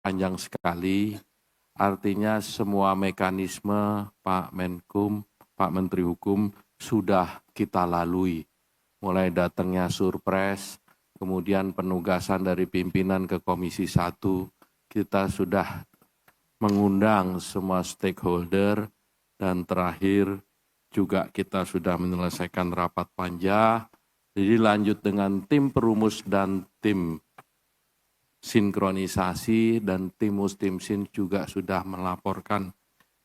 panjang sekali, artinya semua mekanisme Pak Menkum, Pak Menteri Hukum sudah kita lalui. Mulai datangnya surpres, kemudian penugasan dari pimpinan ke Komisi 1, kita sudah mengundang semua stakeholder, dan terakhir juga kita sudah menyelesaikan rapat panja. Jadi lanjut dengan tim perumus dan tim sinkronisasi, dan tim Mustimsin juga sudah melaporkan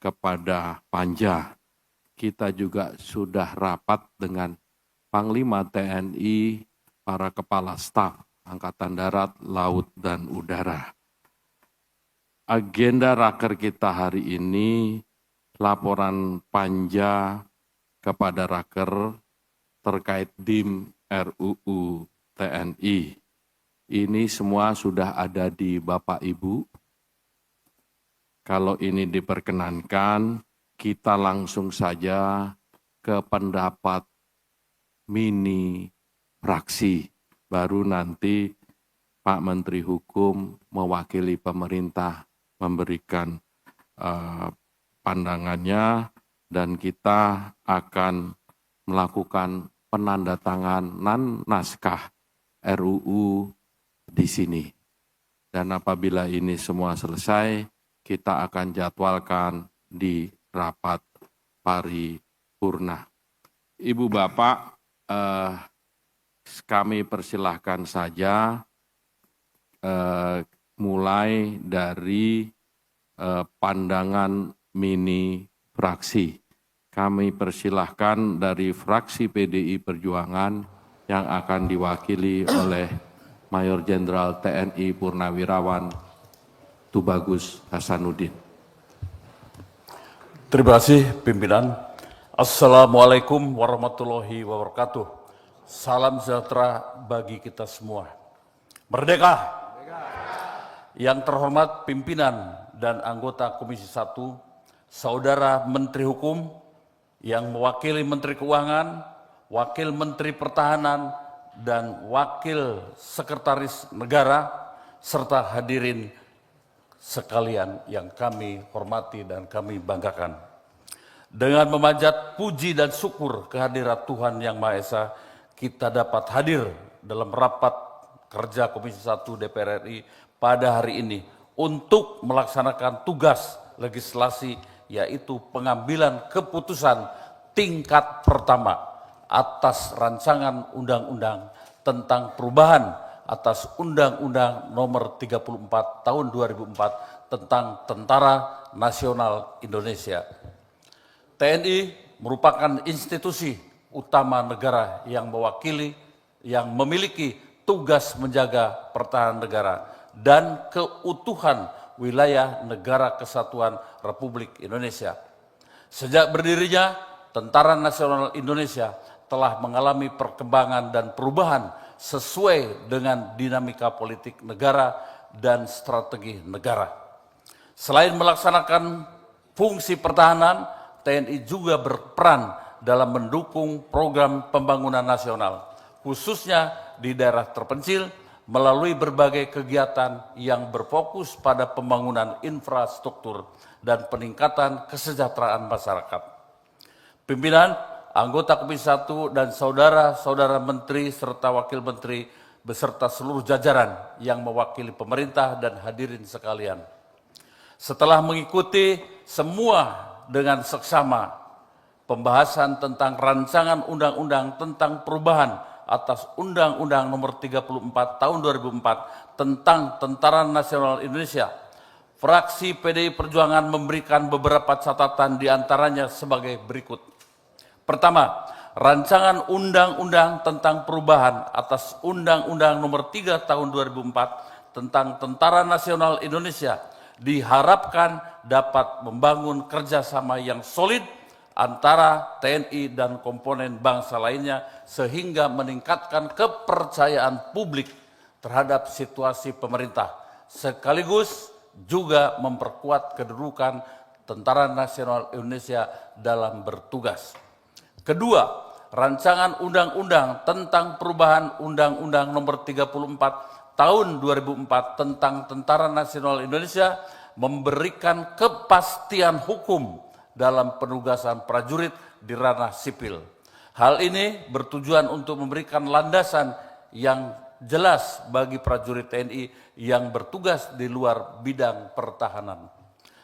kepada panja. Kita juga sudah rapat dengan Panglima TNI, para kepala staf Angkatan Darat, Laut, dan Udara. Agenda raker kita hari ini, laporan panja kepada raker terkait DIM RUU TNI. Ini semua sudah ada di Bapak Ibu. Kalau ini diperkenankan, kita langsung saja ke pendapat mini fraksi. Baru nanti Pak Menteri Hukum mewakili pemerintah memberikan pandangannya, dan kita akan melakukan penandatanganan naskah RUU di sini. Dan apabila ini semua selesai, kita akan jadwalkan di rapat paripurna. Ibu Bapak, kami persilahkan saja mulai dari pandangan mini fraksi. Kami persilahkan dari fraksi PDI Perjuangan yang akan diwakili oleh Mayor Jenderal TNI Purnawirawan Tubagus Hasanuddin. Terima kasih pimpinan. Assalamualaikum warahmatullahi wabarakatuh. Salam sejahtera bagi kita semua. Merdeka! Yang terhormat pimpinan dan anggota Komisi 1, Saudara Menteri Hukum yang mewakili Menteri Keuangan, Wakil Menteri Pertahanan, dan Wakil Sekretaris Negara, serta hadirin sekalian yang kami hormati dan kami banggakan. Dengan memanjat puji dan syukur kehadirat Tuhan Yang Maha Esa, kita dapat hadir dalam rapat kerja Komisi 1 DPR RI pada hari ini untuk melaksanakan tugas legislasi, yaitu pengambilan keputusan tingkat pertama atas rancangan undang-undang tentang perubahan atas Undang-Undang Nomor 34 Tahun 2004 tentang Tentara Nasional Indonesia. TNI merupakan institusi utama negara yang mewakili, yang memiliki tugas menjaga pertahanan negara dan keutuhan wilayah negara kesatuan Republik Indonesia. Sejak berdirinya, Tentara Nasional Indonesia telah mengalami perkembangan dan perubahan sesuai dengan dinamika politik negara dan strategi negara. Selain melaksanakan fungsi pertahanan, TNI juga berperan dalam mendukung program pembangunan nasional, khususnya di daerah terpencil, melalui berbagai kegiatan yang berfokus pada pembangunan infrastruktur dan peningkatan kesejahteraan masyarakat. Pimpinan, anggota Komisi 1 dan saudara-saudara menteri serta wakil menteri beserta seluruh jajaran yang mewakili pemerintah dan hadirin sekalian. Setelah mengikuti semua dengan seksama pembahasan tentang rancangan undang-undang tentang perubahan atas Undang-Undang Nomor 34 Tahun 2004 tentang Tentara Nasional Indonesia, fraksi PDI Perjuangan memberikan beberapa catatan diantaranya sebagai berikut. Pertama, rancangan undang-undang tentang perubahan atas Undang-Undang Nomor 3 Tahun 2004 tentang Tentara Nasional Indonesia diharapkan dapat membangun kerjasama yang solid antara TNI dan komponen bangsa lainnya sehingga meningkatkan kepercayaan publik terhadap situasi pemerintah, sekaligus juga memperkuat kedudukan Tentara Nasional Indonesia dalam bertugas. Kedua, rancangan undang-undang tentang perubahan Undang-Undang Nomor 34 tahun 2004 tentang Tentara Nasional Indonesia memberikan kepastian hukum dalam penugasan prajurit di ranah sipil. Hal ini bertujuan untuk memberikan landasan yang jelas bagi prajurit TNI yang bertugas di luar bidang pertahanan.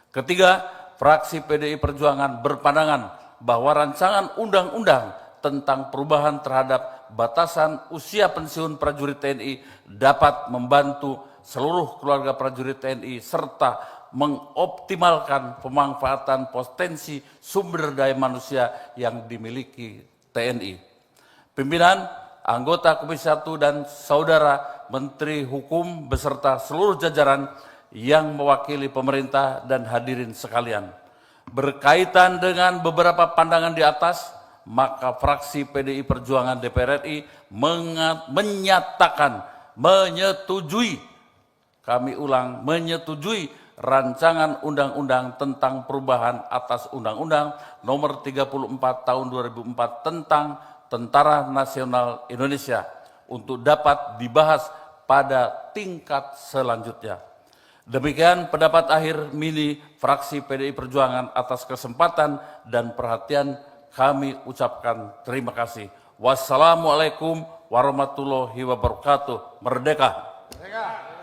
Ketiga, fraksi PDI Perjuangan berpandangan bahwa rancangan undang-undang tentang perubahan terhadap batasan usia pensiun prajurit TNI dapat membantu seluruh keluarga prajurit TNI serta mengoptimalkan pemanfaatan potensi sumber daya manusia yang dimiliki TNI. Pimpinan, anggota Komisi 1 dan saudara Menteri Hukum beserta seluruh jajaran yang mewakili pemerintah dan hadirin sekalian. Berkaitan dengan beberapa pandangan di atas, maka fraksi PDI Perjuangan DPR RI menyetujui, kami ulang, menyetujui rancangan undang-undang tentang perubahan atas Undang-Undang Nomor 34 Tahun 2004 tentang Tentara Nasional Indonesia untuk dapat dibahas pada tingkat selanjutnya. Demikian pendapat akhir mini fraksi PDI Perjuangan. Atas kesempatan dan perhatian kami ucapkan terima kasih. Wassalamualaikum warahmatullahi wabarakatuh. Merdeka! Merdeka!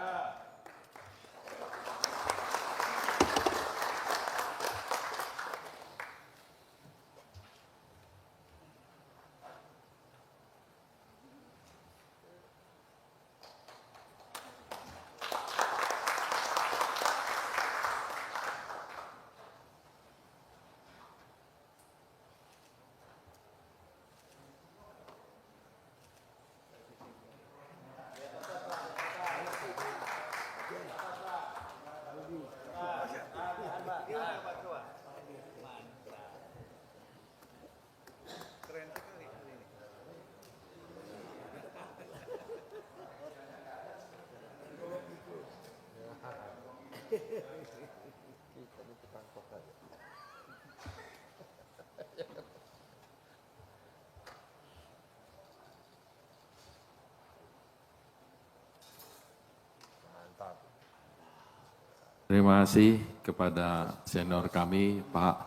Terima kasih kepada senior kami Pak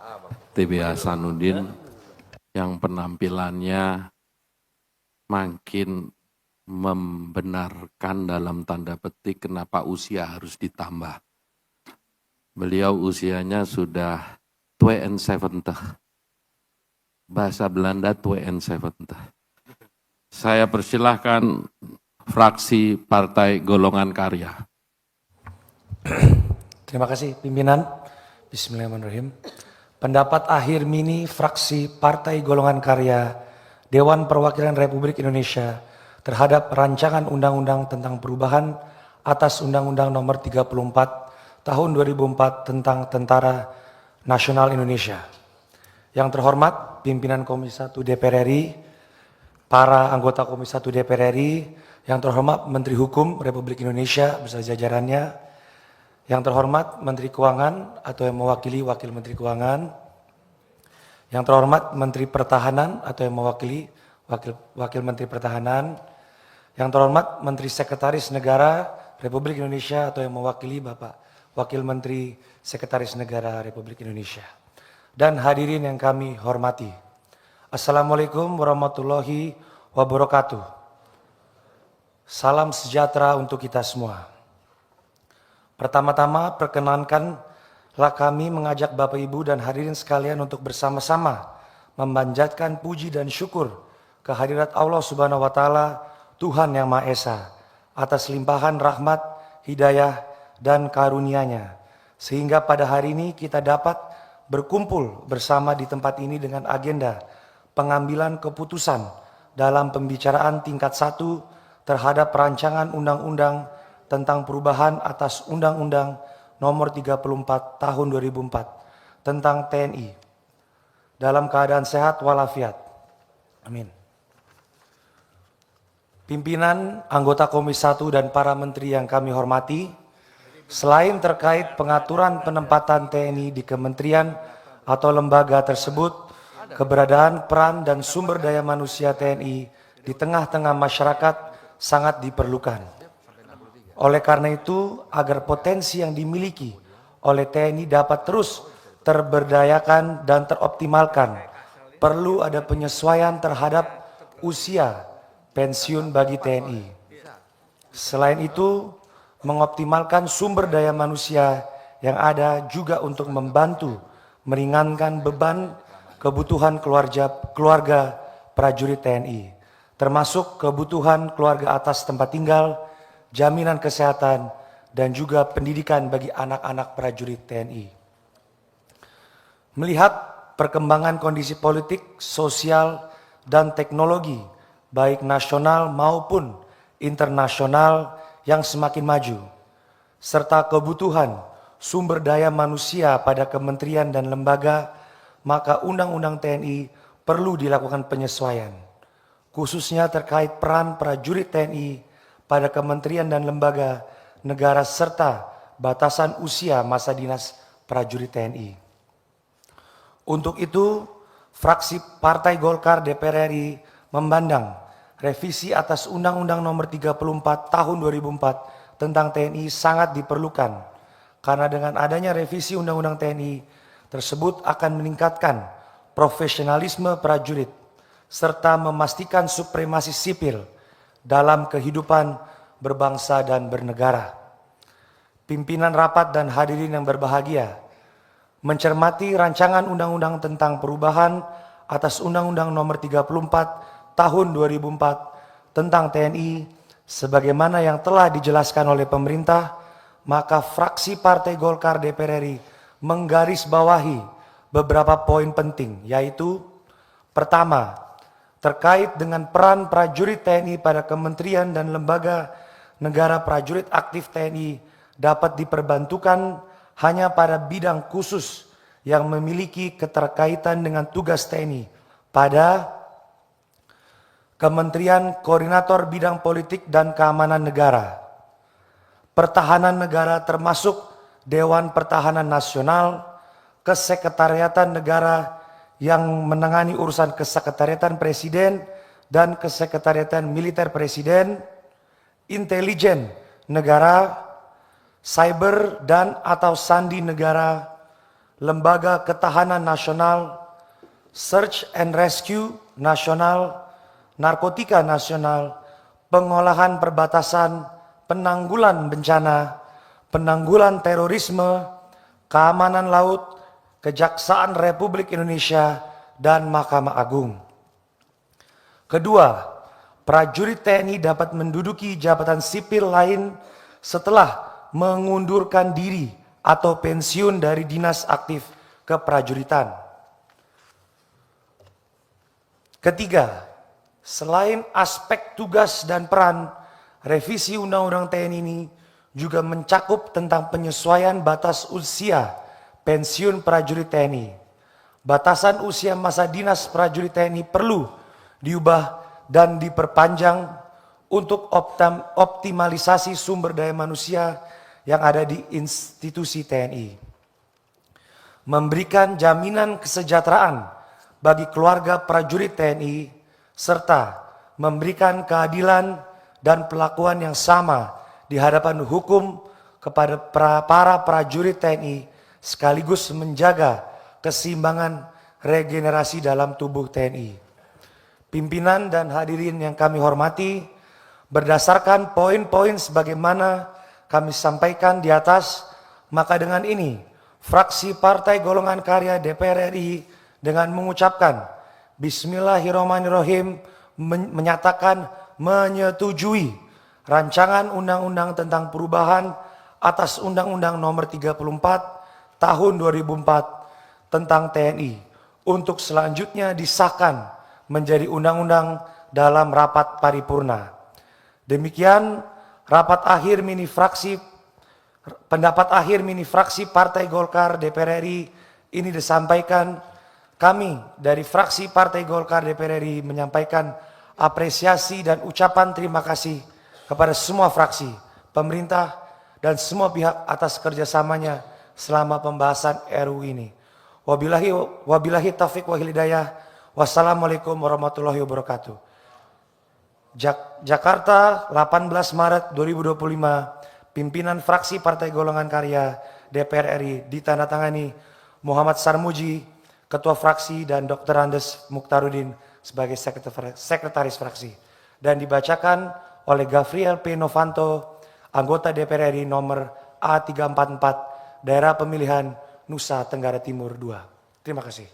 TB Hasanuddin yang penampilannya makin membenarkan dalam tanda petik kenapa usia harus ditambah. Beliau usianya sudah 72. Bahasa Belanda 72. Saya persilahkan fraksi Partai Golongan Karya. Terima kasih pimpinan. Bismillahirrahmanirrahim. Pendapat akhir mini fraksi Partai Golongan Karya Dewan Perwakilan Republik Indonesia terhadap rancangan undang-undang tentang perubahan atas Undang-Undang Nomor 34 Tahun 2004 tentang Tentara Nasional Indonesia. Yang terhormat pimpinan Komisi 1 DPR RI, para anggota Komisi 1 DPR RI, yang terhormat Menteri Hukum Republik Indonesia beserta jajarannya, yang terhormat Menteri Keuangan atau yang mewakili Wakil Menteri Keuangan, yang terhormat Menteri Pertahanan atau yang mewakili Wakil Menteri Pertahanan, yang terhormat Menteri Sekretaris Negara Republik Indonesia atau yang mewakili Bapak Wakil Menteri Sekretaris Negara Republik Indonesia, dan hadirin yang kami hormati. Assalamualaikum warahmatullahi wabarakatuh. Salam sejahtera untuk kita semua. Pertama-tama perkenankanlah kami mengajak Bapak Ibu dan hadirin sekalian untuk bersama-sama memanjatkan puji dan syukur kehadirat Allah Subhanahu wa Ta'ala, Tuhan Yang Maha Esa, atas limpahan rahmat, hidayah, dan karunia-Nya, sehingga pada hari ini kita dapat berkumpul bersama di tempat ini dengan agenda pengambilan keputusan dalam pembicaraan tingkat 1 terhadap rancangan undang-undang tentang perubahan atas Undang-Undang Nomor 34 Tahun 2004 tentang TNI dalam keadaan sehat walafiat. Amin. Pimpinan, anggota Komisi 1 dan para menteri yang kami hormati, selain terkait pengaturan penempatan TNI di kementerian atau lembaga tersebut, keberadaan peran dan sumber daya manusia TNI di tengah-tengah masyarakat sangat diperlukan. Oleh karena itu, agar potensi yang dimiliki oleh TNI dapat terus terberdayakan dan teroptimalkan, perlu ada penyesuaian terhadap usia pensiun bagi TNI. Selain itu, mengoptimalkan sumber daya manusia yang ada juga untuk membantu meringankan beban kebutuhan keluarga prajurit TNI, termasuk kebutuhan keluarga atas tempat tinggal, jaminan kesehatan, dan juga pendidikan bagi anak-anak prajurit TNI. Melihat perkembangan kondisi politik, sosial, dan teknologi, baik nasional maupun internasional yang semakin maju, serta kebutuhan sumber daya manusia pada kementerian dan lembaga, maka Undang-Undang TNI perlu dilakukan penyesuaian, khususnya terkait peran prajurit TNI pada kementerian dan lembaga negara serta batasan usia masa dinas prajurit TNI. Untuk itu, fraksi Partai Golkar DPR RI memandang revisi atas Undang-Undang Nomor 34 Tahun 2004 tentang TNI sangat diperlukan, karena dengan adanya revisi Undang-Undang TNI tersebut akan meningkatkan profesionalisme prajurit serta memastikan supremasi sipil dalam kehidupan berbangsa dan bernegara. Pimpinan rapat dan hadirin yang berbahagia, mencermati rancangan undang-undang tentang perubahan atas Undang-Undang Nomor 34 Tahun 2004 tentang TNI sebagaimana yang telah dijelaskan oleh pemerintah, maka fraksi Partai Golkar DPR RI menggarisbawahi beberapa poin penting, yaitu pertama, terkait dengan peran prajurit TNI pada kementerian dan lembaga negara prajurit aktif TNI dapat diperbantukan hanya pada bidang khusus yang memiliki keterkaitan dengan tugas TNI pada Kementerian Koordinator Bidang Politik dan Keamanan Negara, Pertahanan Negara termasuk Dewan Pertahanan Nasional, Kesekretariatan Negara yang menangani urusan Kesekretariatan Presiden dan Kesekretariatan Militer Presiden, Intelijen Negara, Cyber dan atau Sandi Negara, Lembaga Ketahanan Nasional, Search and Rescue Nasional, Narkotika Nasional, Pengolahan Perbatasan, Penanggulan Bencana, Penanggulan Terorisme, Keamanan Laut, Kejaksaan Republik Indonesia, dan Mahkamah Agung. Kedua, prajurit TNI dapat menduduki jabatan sipil lain setelah mengundurkan diri atau pensiun dari dinas aktif keprajuritan. Ketiga, selain aspek tugas dan peran, revisi Undang-Undang TNI ini juga mencakup tentang penyesuaian batas usia pensiun prajurit TNI. Batasan usia masa dinas prajurit TNI perlu diubah dan diperpanjang untuk optimalisasi sumber daya manusia yang ada di institusi TNI. Memberikan jaminan kesejahteraan bagi keluarga prajurit TNI, serta memberikan keadilan dan perlakuan yang sama di hadapan hukum kepada para prajurit TNI, sekaligus menjaga keseimbangan regenerasi dalam tubuh TNI. Pimpinan dan hadirin yang kami hormati, berdasarkan poin-poin sebagaimana kami sampaikan di atas, maka dengan ini fraksi Partai Golongan Karya DPR RI dengan mengucapkan Bismillahirrahmanirrahim menyatakan menyetujui rancangan undang-undang tentang perubahan atas Undang-Undang Nomor 34 Tahun 2004 tentang TNI untuk selanjutnya disahkan menjadi undang-undang dalam rapat paripurna. Demikian pendapat akhir mini fraksi Partai Golkar DPR RI ini disampaikan. Kami dari fraksi Partai Golkar DPR RI menyampaikan apresiasi dan ucapan terima kasih kepada semua fraksi, pemerintah, dan semua pihak atas kerjasamanya selama pembahasan RUU ini. Wabillahi taufiq wal hidayah. Wassalamualaikum warahmatullahi wabarakatuh. Jakarta, 18 Maret 2025. pimpinan fraksi Partai Golongan Karya DPR RI ditandatangani Muhammad Sarmuji, Ketua Fraksi, dan Dr. Andes Mukhtarudin sebagai Sekretaris Fraksi, dan dibacakan oleh Gafriel P. Novanto, anggota DPR RI nomor A344, Daerah Pemilihan Nusa Tenggara Timur II. Terima kasih.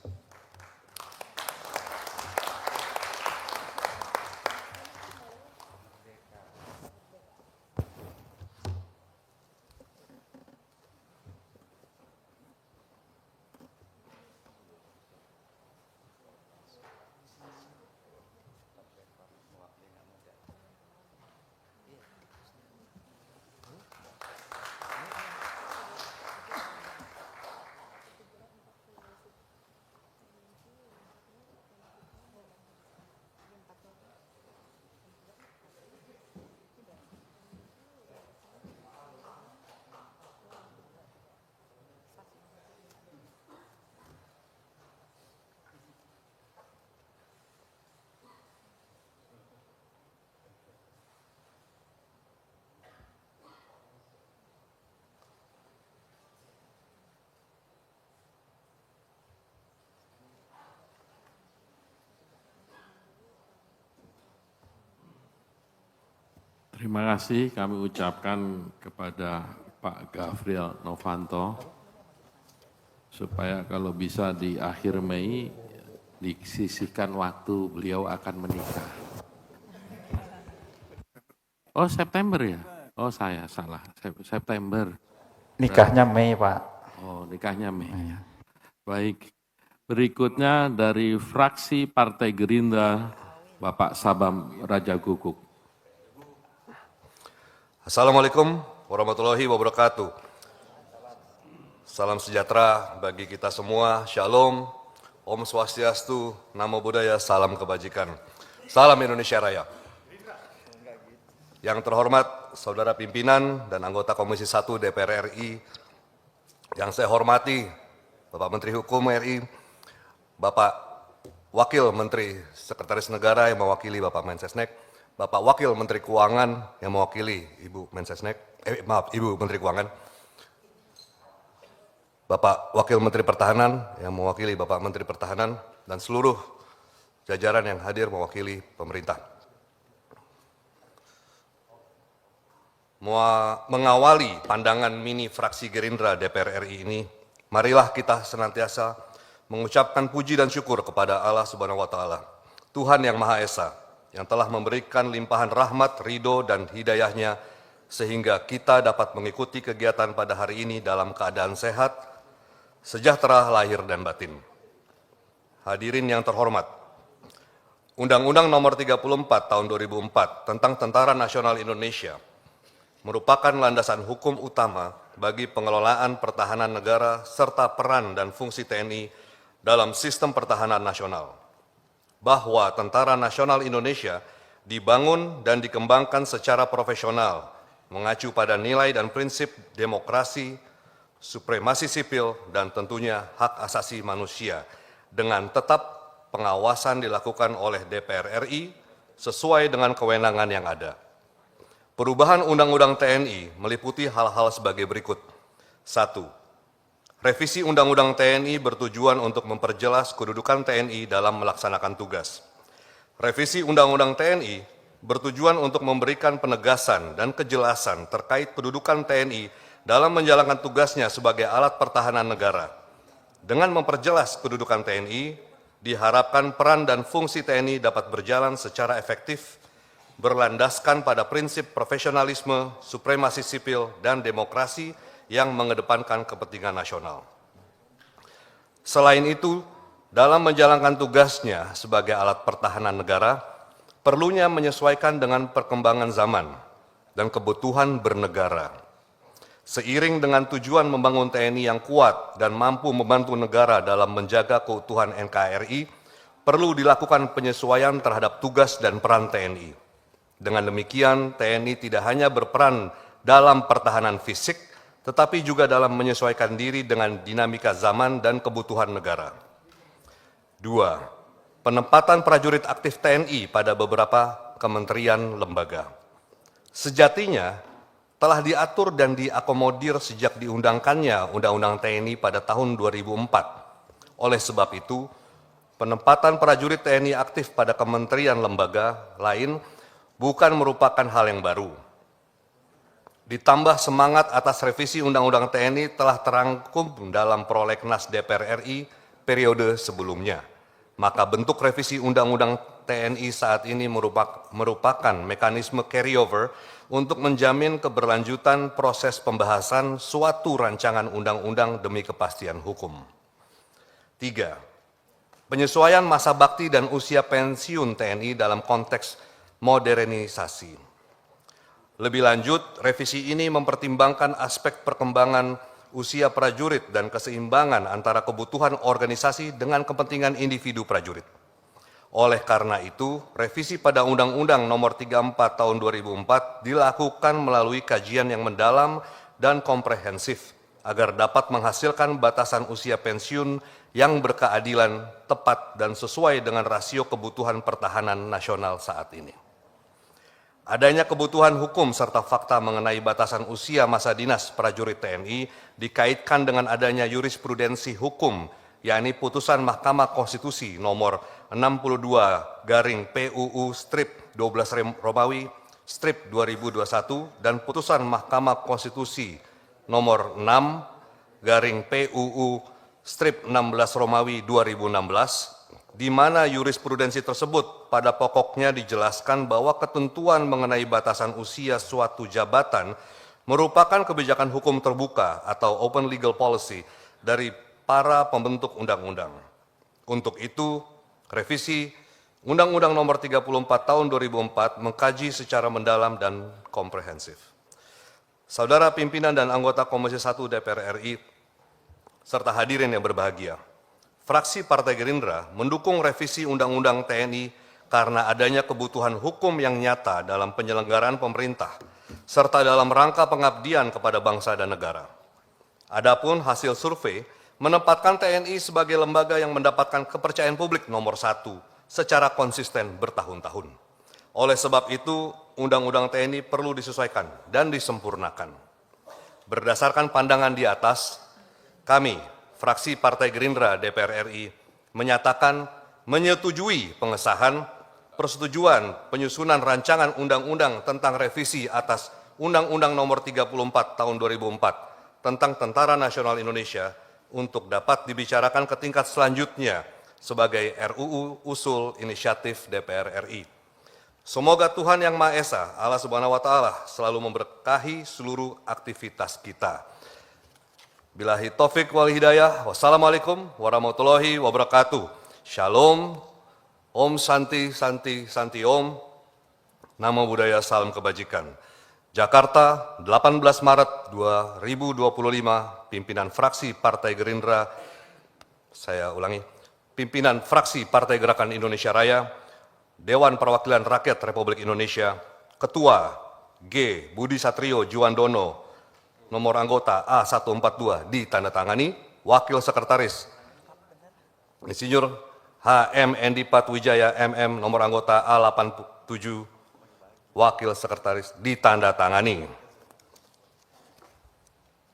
Terima kasih kami ucapkan kepada Pak Gafriel Novanto, supaya kalau bisa di akhir Mei disisihkan waktu beliau akan menikah. Oh September ya? Oh saya salah, September. Nikahnya Mei, Pak. Oh nikahnya Mei. Baik, berikutnya dari fraksi Partai Gerindra, Bapak Sabam Raja Guguk. Assalamualaikum warahmatullahi wabarakatuh. Salam sejahtera bagi kita semua, Shalom, Om Swastiastu, Namo Buddhaya, salam kebajikan. Salam Indonesia Raya. Yang terhormat Saudara Pimpinan dan anggota Komisi 1 DPR RI, yang saya hormati Bapak Menteri Hukum RI, Bapak Wakil Menteri Sekretaris Negara yang mewakili Bapak Mensesnek, Bapak Wakil Menteri Keuangan yang mewakili Ibu Mensesnek, Ibu Menteri Keuangan, Bapak Wakil Menteri Pertahanan yang mewakili Bapak Menteri Pertahanan, dan seluruh jajaran yang hadir mewakili pemerintah. Mengawali pandangan mini fraksi Gerindra DPR RI ini, marilah kita senantiasa mengucapkan puji dan syukur kepada Allah Subhanahu wa Ta'ala, Tuhan yang Maha Esa, yang telah memberikan limpahan rahmat, ridho, dan hidayahnya, sehingga kita dapat mengikuti kegiatan pada hari ini dalam keadaan sehat, sejahtera lahir dan batin. Hadirin yang terhormat, Undang-Undang Nomor 34 Tahun 2004 tentang Tentara Nasional Indonesia merupakan landasan hukum utama bagi pengelolaan pertahanan negara serta peran dan fungsi TNI dalam sistem pertahanan nasional. Bahwa Tentara Nasional Indonesia dibangun dan dikembangkan secara profesional, mengacu pada nilai dan prinsip demokrasi, supremasi sipil, dan tentunya hak asasi manusia, dengan tetap pengawasan dilakukan oleh DPR RI sesuai dengan kewenangan yang ada. Perubahan Undang-Undang TNI meliputi hal-hal sebagai berikut. 1. Revisi Undang-Undang TNI bertujuan untuk memperjelas kedudukan TNI dalam melaksanakan tugas. Revisi Undang-Undang TNI bertujuan untuk memberikan penegasan dan kejelasan terkait kedudukan TNI dalam menjalankan tugasnya sebagai alat pertahanan negara. Dengan memperjelas kedudukan TNI, diharapkan peran dan fungsi TNI dapat berjalan secara efektif, berlandaskan pada prinsip profesionalisme, supremasi sipil, dan demokrasi yang mengedepankan kepentingan nasional. Selain itu, dalam menjalankan tugasnya sebagai alat pertahanan negara, perlunya menyesuaikan dengan perkembangan zaman dan kebutuhan bernegara. Seiring dengan tujuan membangun TNI yang kuat dan mampu membantu negara dalam menjaga keutuhan NKRI, perlu dilakukan penyesuaian terhadap tugas dan peran TNI. Dengan demikian, TNI tidak hanya berperan dalam pertahanan fisik, tetapi juga dalam menyesuaikan diri dengan dinamika zaman dan kebutuhan negara. 2. Penempatan prajurit aktif TNI pada beberapa kementerian lembaga. Sejatinya, telah diatur dan diakomodir sejak diundangkannya Undang-Undang TNI pada tahun 2004. Oleh sebab itu, penempatan prajurit TNI aktif pada kementerian lembaga lain bukan merupakan hal yang baru. Ditambah semangat atas revisi Undang-Undang TNI telah terangkum dalam prolegnas DPR RI periode sebelumnya. Maka bentuk revisi Undang-Undang TNI saat ini merupakan mekanisme carryover untuk menjamin keberlanjutan proses pembahasan suatu rancangan undang-undang demi kepastian hukum. 3. Penyesuaian masa bakti dan usia pensiun TNI dalam konteks modernisasi. Lebih lanjut, revisi ini mempertimbangkan aspek perkembangan usia prajurit dan keseimbangan antara kebutuhan organisasi dengan kepentingan individu prajurit. Oleh karena itu, revisi pada Undang-Undang Nomor 34 Tahun 2004 dilakukan melalui kajian yang mendalam dan komprehensif agar dapat menghasilkan batasan usia pensiun yang berkeadilan, tepat, dan sesuai dengan rasio kebutuhan pertahanan nasional saat ini. Adanya kebutuhan hukum serta fakta mengenai batasan usia masa dinas prajurit TNI dikaitkan dengan adanya jurisprudensi hukum, yakni putusan Mahkamah Konstitusi nomor 62/PUU/12 dan putusan Mahkamah Konstitusi nomor 6/PUU/16 di mana jurisprudensi tersebut pada pokoknya dijelaskan bahwa ketentuan mengenai batasan usia suatu jabatan merupakan kebijakan hukum terbuka atau open legal policy dari para pembentuk undang-undang. Untuk itu, revisi Undang-Undang Nomor 34 Tahun 2004 mengkaji secara mendalam dan komprehensif. Saudara pimpinan dan anggota Komisi 1 DPR RI serta hadirin yang berbahagia, fraksi Partai Gerindra mendukung revisi Undang-Undang TNI karena adanya kebutuhan hukum yang nyata dalam penyelenggaraan pemerintah, serta dalam rangka pengabdian kepada bangsa dan negara. Adapun hasil survei menempatkan TNI sebagai lembaga yang mendapatkan kepercayaan publik nomor 1 secara konsisten bertahun-tahun. Oleh sebab itu, Undang-Undang TNI perlu disesuaikan dan disempurnakan. Berdasarkan pandangan di atas, kami, fraksi Partai Gerindra DPR RI, menyatakan menyetujui pengesahan persetujuan penyusunan rancangan undang-undang tentang revisi atas Undang-Undang Nomor 34 Tahun 2004 tentang Tentara Nasional Indonesia untuk dapat dibicarakan ke tingkat selanjutnya sebagai RUU usul inisiatif DPR RI. Semoga Tuhan Yang Maha Esa, Allah Subhanahu wa Ta'ala, selalu memberkahi seluruh aktivitas kita. Billahi taufik wal hidayah. Wassalamualaikum warahmatullahi wabarakatuh. Shalom. Om Santi Santi Santi Om. Namo Buddhaya, salam kebajikan. Jakarta, 18 Maret 2025, pimpinan fraksi Partai Gerindra, saya ulangi, pimpinan fraksi Partai Gerakan Indonesia Raya, Dewan Perwakilan Rakyat Republik Indonesia, Ketua G. Budi Satrio Juwandono, nomor anggota A142 ditandatangani, Wakil Sekretaris Insinyur HM Endi Patwijaya MM, nomor anggota A87, Wakil Sekretaris ditandatangani.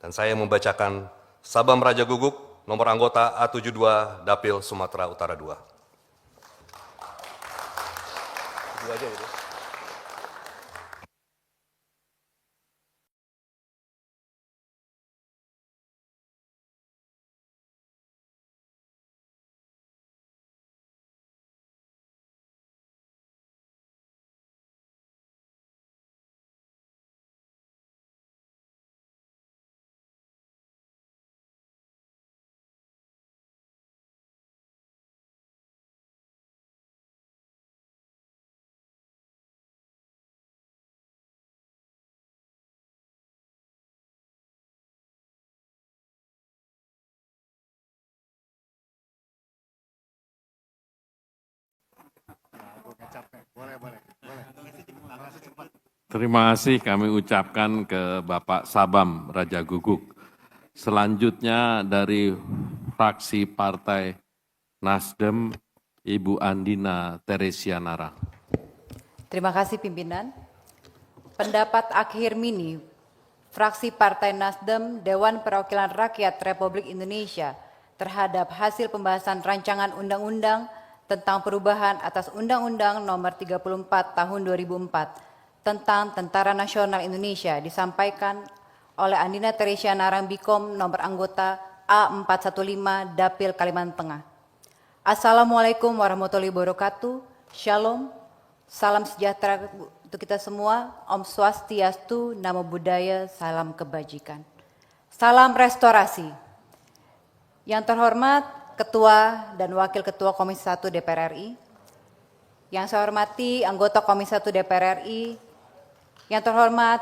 Dan saya membacakan Sabam Raja Guguk, nomor anggota A72 Dapil Sumatera Utara 2. Dua aja gitu. Terima kasih kami ucapkan ke Bapak Sabam Raja Guguk. Selanjutnya dari fraksi Partai Nasdem, Ibu Andina Teresianara. Terima kasih pimpinan. Pendapat akhir mini fraksi Partai Nasdem Dewan Perwakilan Rakyat Republik Indonesia terhadap hasil pembahasan rancangan undang-undang tentang perubahan atas Undang-Undang Nomor 34 Tahun 2004 tentang Tentara Nasional Indonesia disampaikan oleh Andina Teresia Narambikom nomor anggota A415 Dapil Kalimantan Tengah. Assalamualaikum warahmatullahi wabarakatuh. Shalom. Salam sejahtera untuk kita semua. Om Swastiastu, Namo Buddhaya, salam kebajikan. Salam restorasi. Yang terhormat Ketua dan Wakil Ketua Komisi 1 DPR RI, yang saya hormati anggota Komisi 1 DPR RI, yang terhormat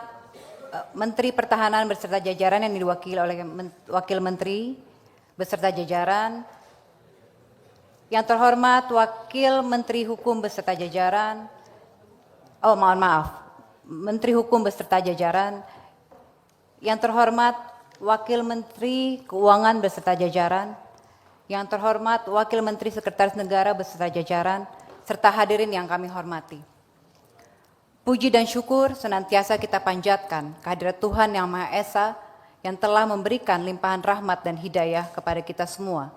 Menteri Pertahanan beserta jajaran yang diwakili oleh Wakil Menteri beserta jajaran, yang terhormat Wakil Menteri Hukum beserta jajaran, Menteri Hukum beserta jajaran, yang terhormat Wakil Menteri Keuangan beserta jajaran, yang terhormat Wakil Menteri Sekretaris Negara beserta jajaran, serta hadirin yang kami hormati. Puji dan syukur senantiasa kita panjatkan kehadirat Tuhan Yang Maha Esa yang telah memberikan limpahan rahmat dan hidayah kepada kita semua,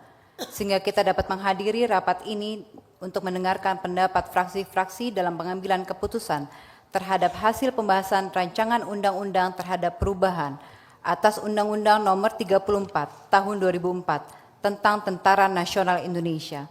sehingga kita dapat menghadiri rapat ini untuk mendengarkan pendapat fraksi-fraksi dalam pengambilan keputusan terhadap hasil pembahasan rancangan undang-undang terhadap perubahan atas Undang-Undang Nomor 34 Tahun 2004 tentang Tentara Nasional Indonesia.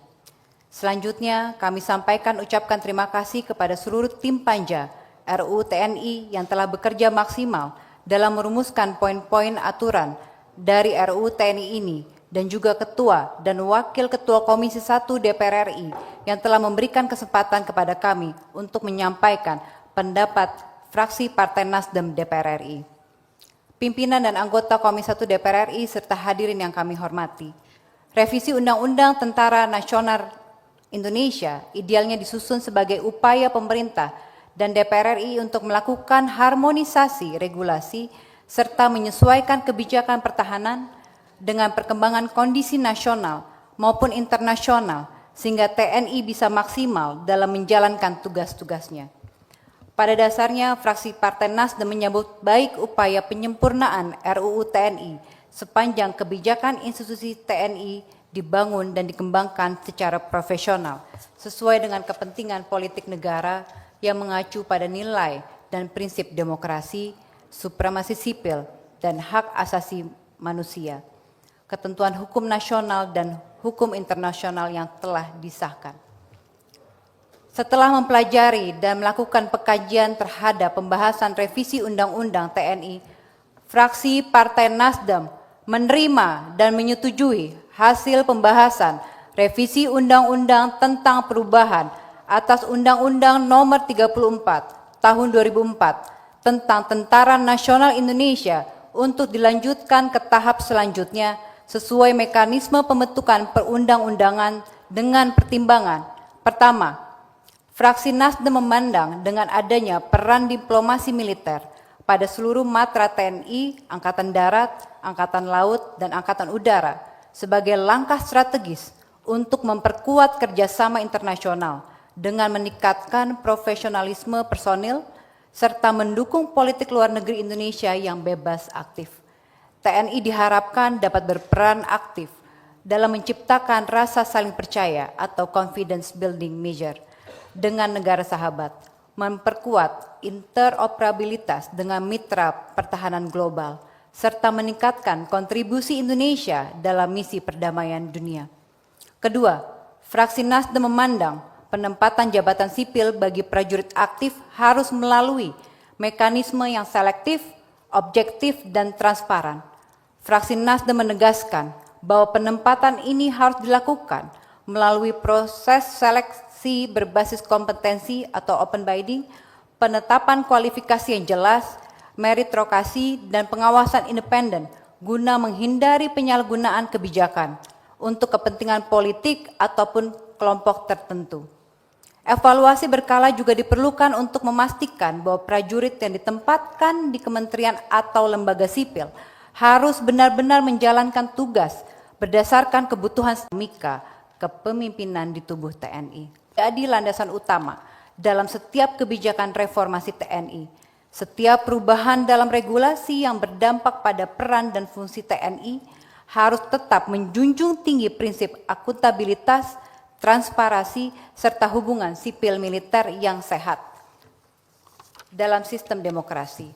Selanjutnya kami sampaikan ucapkan terima kasih kepada seluruh tim panja RUU TNI yang telah bekerja maksimal dalam merumuskan poin-poin aturan dari RUU TNI ini, dan juga Ketua dan Wakil Ketua Komisi 1 DPR RI yang telah memberikan kesempatan kepada kami untuk menyampaikan pendapat fraksi Partai Nasdem DPR RI. Pimpinan dan anggota Komisi 1 DPR RI serta hadirin yang kami hormati. Revisi Undang-Undang Tentara Nasional Indonesia idealnya disusun sebagai upaya pemerintah dan DPR RI untuk melakukan harmonisasi regulasi serta menyesuaikan kebijakan pertahanan dengan perkembangan kondisi nasional maupun internasional sehingga TNI bisa maksimal dalam menjalankan tugas-tugasnya. Pada dasarnya, fraksi Partai Nasdem menyambut baik upaya penyempurnaan RUU TNI sepanjang kebijakan institusi TNI dibangun dan dikembangkan secara profesional sesuai dengan kepentingan politik negara yang mengacu pada nilai dan prinsip demokrasi, supremasi sipil, dan hak asasi manusia, ketentuan hukum nasional dan hukum internasional yang telah disahkan. Setelah mempelajari dan melakukan pengkajian terhadap pembahasan revisi Undang-Undang TNI, fraksi Partai Nasdem menerima dan menyetujui hasil pembahasan revisi Undang-Undang tentang perubahan atas Undang-Undang Nomor 34 Tahun 2004 tentang Tentara Nasional Indonesia untuk dilanjutkan ke tahap selanjutnya sesuai mekanisme pembentukan perundang-undangan dengan pertimbangan. Pertama, fraksi Nasdem memandang dengan adanya peran diplomasi militer pada seluruh matra TNI, Angkatan Darat, Angkatan Laut, dan Angkatan Udara sebagai langkah strategis untuk memperkuat kerjasama internasional dengan meningkatkan profesionalisme personil serta mendukung politik luar negeri Indonesia yang bebas aktif. TNI diharapkan dapat berperan aktif dalam menciptakan rasa saling percaya atau confidence building measure dengan negara sahabat, memperkuat interoperabilitas dengan mitra pertahanan global, serta meningkatkan kontribusi Indonesia dalam misi perdamaian dunia. Kedua, fraksi Nasdem memandang penempatan jabatan sipil bagi prajurit aktif harus melalui mekanisme yang selektif, objektif, dan transparan. Fraksi Nasdem menegaskan bahwa penempatan ini harus dilakukan melalui proses seleksi berbasis kompetensi atau open bidding, penetapan kualifikasi yang jelas, meritokrasi, dan pengawasan independen guna menghindari penyalahgunaan kebijakan untuk kepentingan politik ataupun kelompok tertentu. Evaluasi berkala juga diperlukan untuk memastikan bahwa prajurit yang ditempatkan di kementerian atau lembaga sipil harus benar-benar menjalankan tugas berdasarkan kebutuhan dinamika kepemimpinan di tubuh TNI. Jadi landasan utama dalam setiap kebijakan reformasi TNI, Setiap perubahan dalam regulasi yang berdampak pada peran dan fungsi TNI harus tetap menjunjung tinggi prinsip akuntabilitas, transparansi, serta hubungan sipil militer yang sehat dalam sistem demokrasi.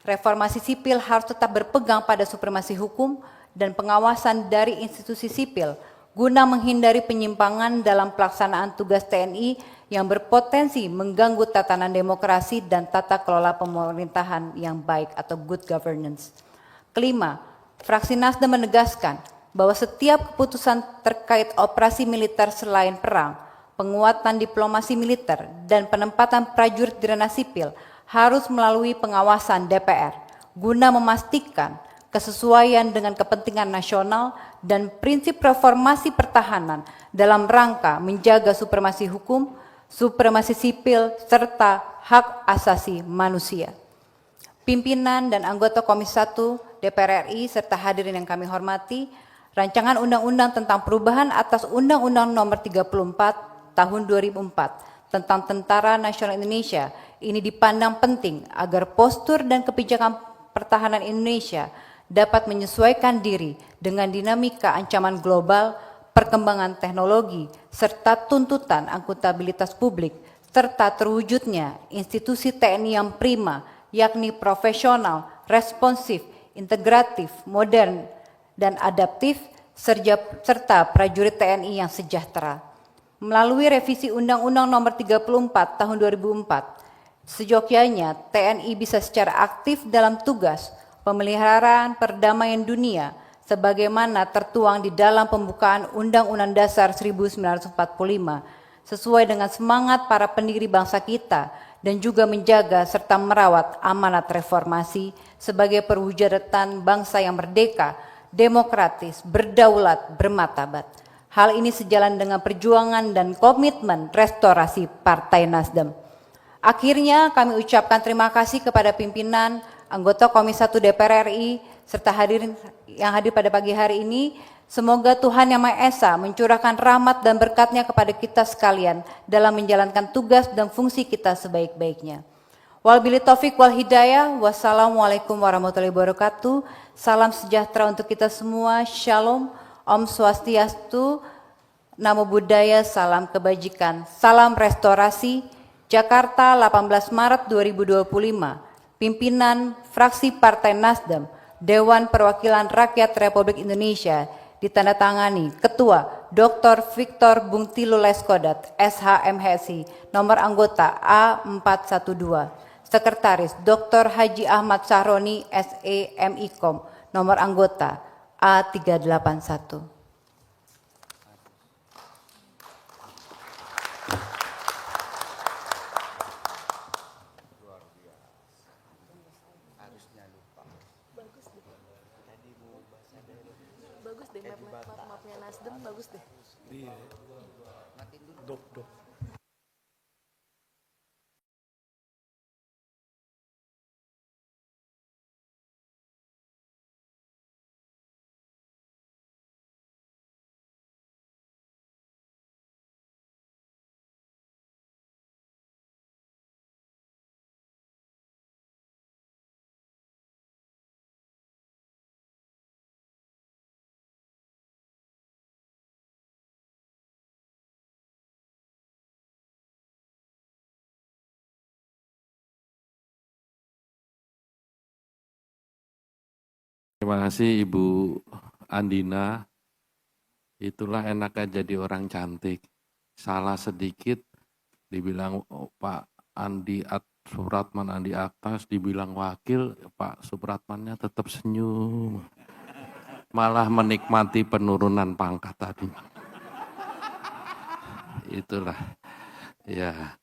Reformasi sipil harus tetap berpegang pada supremasi hukum dan pengawasan dari institusi sipil guna menghindari penyimpangan dalam pelaksanaan tugas TNI yang berpotensi mengganggu tatanan demokrasi dan tata kelola pemerintahan yang baik atau good governance. Kelima, fraksi Nasdem menegaskan bahwa setiap keputusan terkait operasi militer selain perang, penguatan diplomasi militer, dan penempatan prajurit di ranah sipil harus melalui pengawasan DPR guna memastikan kesesuaian dengan kepentingan nasional dan prinsip reformasi pertahanan dalam rangka menjaga supremasi hukum, supremasi sipil, serta hak asasi manusia. Pimpinan dan anggota Komisi 1 DPR RI serta hadirin yang kami hormati, rancangan undang-undang tentang perubahan atas Undang-Undang Nomor 34 Tahun 2004 tentang Tentara Nasional Indonesia ini dipandang penting agar postur dan kebijakan pertahanan Indonesia dapat menyesuaikan diri dengan dinamika ancaman global, perkembangan teknologi, serta tuntutan akuntabilitas publik, serta terwujudnya institusi TNI yang prima, yakni profesional, responsif, integratif, modern, dan adaptif, serta prajurit TNI yang sejahtera. Melalui revisi Undang-Undang Nomor 34 Tahun 2004, seyogyanya TNI bisa secara aktif dalam tugas pemeliharaan perdamaian dunia sebagaimana tertuang di dalam pembukaan Undang-Undang Dasar 1945 sesuai dengan semangat para pendiri bangsa kita dan juga menjaga serta merawat amanat reformasi sebagai perwujudan bangsa yang merdeka, demokratis, berdaulat, bermartabat. Hal ini sejalan dengan perjuangan dan komitmen restorasi Partai Nasdem. Akhirnya kami ucapkan terima kasih kepada pimpinan, anggota Komisi 1 DPR RI, serta hadirin yang hadir pada pagi hari ini. Semoga Tuhan Yang Maha Esa mencurahkan rahmat dan berkat-Nya kepada kita sekalian dalam menjalankan tugas dan fungsi kita sebaik-baiknya. Wabillahi taufik wal hidayah. Wassalamualaikum warahmatullahi wabarakatuh. Salam sejahtera untuk kita semua. Shalom. Om Swastiastu. Namo Buddhaya. Salam kebajikan. Salam restorasi. Jakarta 18 Maret 2025. Pimpinan Fraksi Partai Nasdem, Dewan Perwakilan Rakyat Republik Indonesia, ditandatangani Ketua Dr. Victor Bungtilu Leskodat, SHMHSI, nomor anggota A412, Sekretaris Dr. Haji Ahmad Sahroni, SEMIKOM, nomor anggota A381. Bagus deh, mapnya Nasdem bagus deh. Iya. Dok. Terima kasih Ibu Andina. Itulah enaknya jadi orang cantik. Salah sedikit dibilang Pak Supratman Andi Aktas, dibilang wakil, Pak Supratmannya tetap senyum. Malah menikmati penurunan pangkat tadi. Itulah. Ya.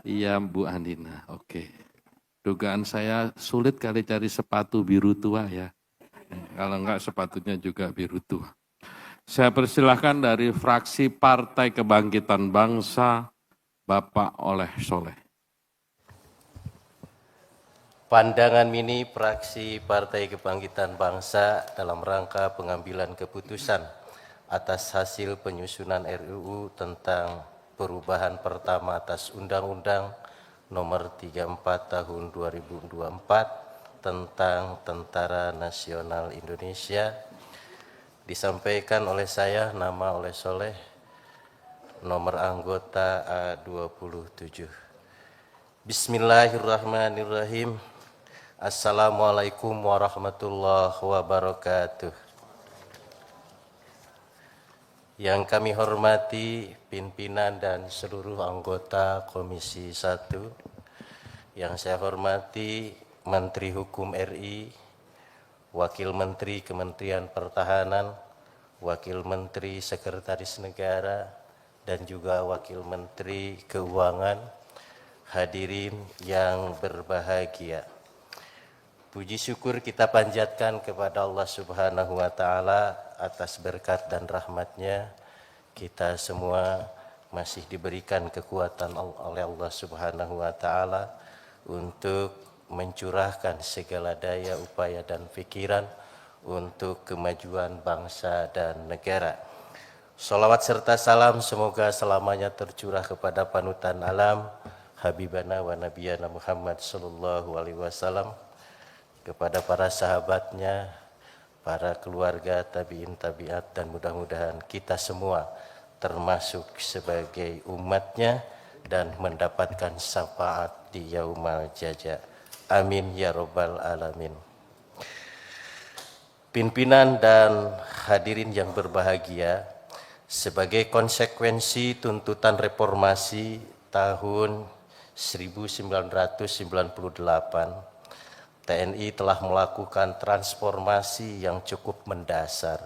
Iya Bu Andina, oke. Dugaan saya sulit kali cari sepatu biru tua ya. Kalau enggak sepatunya juga biru tua. Saya persilahkan dari fraksi Partai Kebangkitan Bangsa, Bapak Oleh Soleh. Pandangan mini fraksi Partai Kebangkitan Bangsa dalam rangka pengambilan keputusan atas hasil penyusunan RUU tentang perubahan pertama atas Undang-Undang nomor 34 tahun 2024 tentang Tentara Nasional Indonesia, disampaikan oleh saya, nama oleh Soleh, nomor anggota A27. Bismillahirrahmanirrahim. Assalamualaikum warahmatullahi wabarakatuh. Yang kami hormati pimpinan dan seluruh anggota Komisi 1, yang saya hormati Menteri Hukum RI, Wakil Menteri Kementerian Pertahanan, Wakil Menteri Sekretaris Negara, dan juga Wakil Menteri Keuangan, hadirin yang berbahagia. Puji syukur kita panjatkan kepada Allah Subhanahu wa Ta'ala atas berkat dan rahmat-Nya. Kita semua masih diberikan kekuatan oleh Allah Subhanahu wa Ta'ala untuk mencurahkan segala daya, upaya, dan pikiran untuk kemajuan bangsa dan negara. Salawat serta salam semoga selamanya tercurah kepada panutan alam, Habibana wa Nabiyana Muhammad sallallahu alaihi wasallam, kepada para sahabatnya, para keluarga, tabi'in, tabi'at, dan mudah-mudahan kita semua termasuk sebagai umatnya dan mendapatkan syafaat di yaumal jaza. Amin ya robbal alamin. Pimpinan dan hadirin yang berbahagia, sebagai konsekuensi tuntutan reformasi tahun 1998, TNI telah melakukan transformasi yang cukup mendasar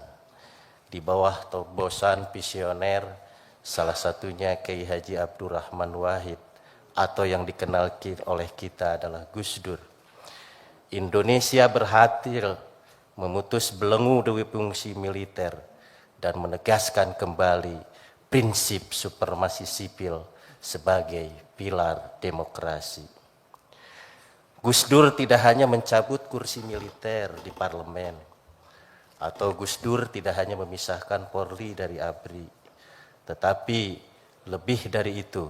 di bawah terobosan visioner, salah satunya Kiai Haji Abdurrahman Wahid atau yang dikenal oleh kita adalah Gus Dur. Indonesia berhasil memutus belenggu dewi fungsi militer dan menegaskan kembali prinsip supremasi sipil sebagai pilar demokrasi. Gus Dur tidak hanya mencabut kursi militer di parlemen, atau Gus Dur tidak hanya memisahkan Polri dari ABRI, tetapi lebih dari itu,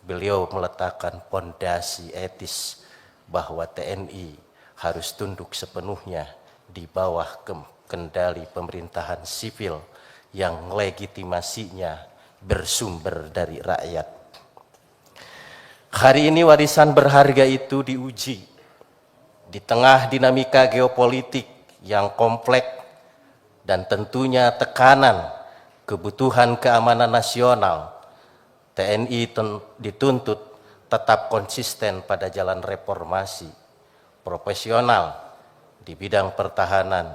beliau meletakkan pondasi etis bahwa TNI harus tunduk sepenuhnya di bawah kendali pemerintahan sipil yang legitimasinya bersumber dari rakyat. Hari ini warisan berharga itu diuji di tengah dinamika geopolitik yang kompleks dan tentunya tekanan kebutuhan keamanan nasional. TNI dituntut tetap konsisten pada jalan reformasi, profesional di bidang pertahanan,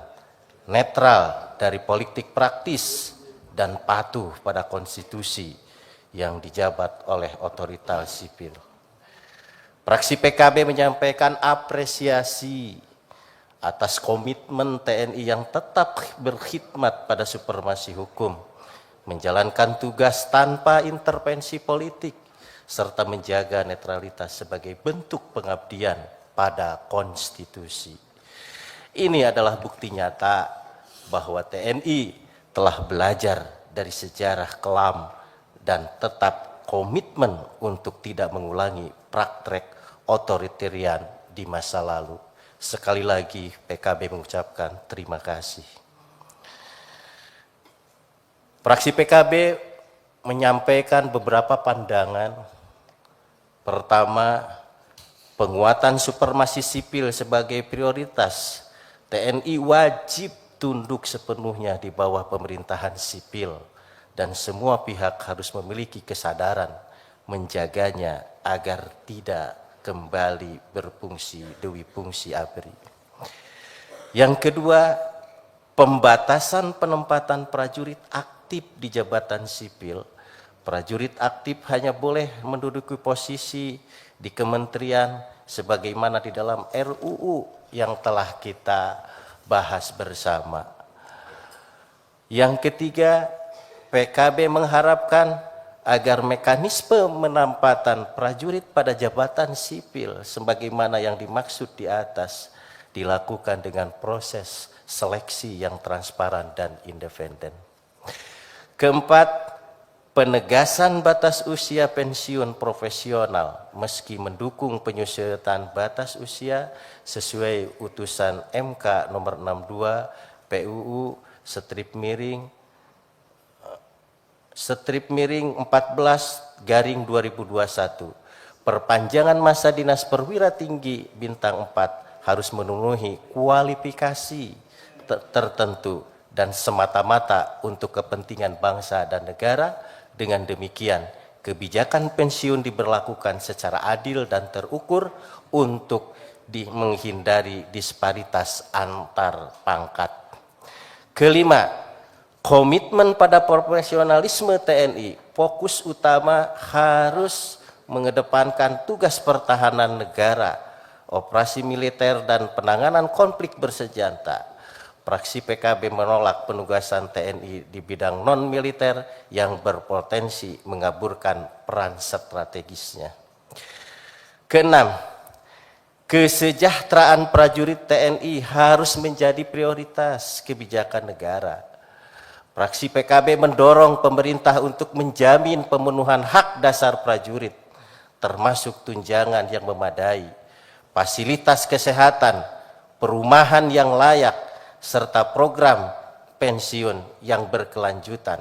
netral dari politik praktis, dan patuh pada konstitusi yang dijabat oleh otoritas sipil. Fraksi PKB menyampaikan apresiasi atas komitmen TNI yang tetap berkhidmat pada supremasi hukum, menjalankan tugas tanpa intervensi politik, serta menjaga netralitas sebagai bentuk pengabdian pada konstitusi. Ini adalah bukti nyata bahwa TNI telah belajar dari sejarah kelam dan tetap komitmen untuk tidak mengulangi praktek otoritarian di masa lalu. Sekali lagi PKB mengucapkan terima kasih. Fraksi PKB menyampaikan beberapa pandangan. Pertama, penguatan supremasi sipil sebagai prioritas. TNI wajib tunduk sepenuhnya di bawah pemerintahan sipil dan semua pihak harus memiliki kesadaran menjaganya agar tidak kembali berfungsi dewi fungsi ABRI. Yang kedua, pembatasan penempatan prajurit aktif di jabatan sipil. Prajurit aktif hanya boleh menduduki posisi di kementerian sebagaimana di dalam RUU yang telah kita bahas bersama. Yang ketiga, PKB mengharapkan agar mekanisme penempatan prajurit pada jabatan sipil sebagaimana yang dimaksud di atas dilakukan dengan proses seleksi yang transparan dan independen. Keempat, penegasan batas usia pensiun profesional meski mendukung penyusutan batas usia sesuai utusan MK nomor 62 PUU /14/2021. Perpanjangan masa dinas perwira tinggi bintang 4 harus memenuhi kualifikasi tertentu dan semata-mata untuk kepentingan bangsa dan negara. Dengan demikian, kebijakan pensiun diberlakukan secara adil dan terukur untuk menghindari disparitas antar pangkat. Kelima, komitmen pada profesionalisme TNI, fokus utama harus mengedepankan tugas pertahanan negara, operasi militer dan penanganan konflik bersenjata. Fraksi PKB menolak penugasan TNI di bidang non-militer yang berpotensi mengaburkan peran strategisnya. Keenam, kesejahteraan prajurit TNI harus menjadi prioritas kebijakan negara. Fraksi PKB mendorong pemerintah untuk menjamin pemenuhan hak dasar prajurit, termasuk tunjangan yang memadai, fasilitas kesehatan, perumahan yang layak, serta program pensiun yang berkelanjutan.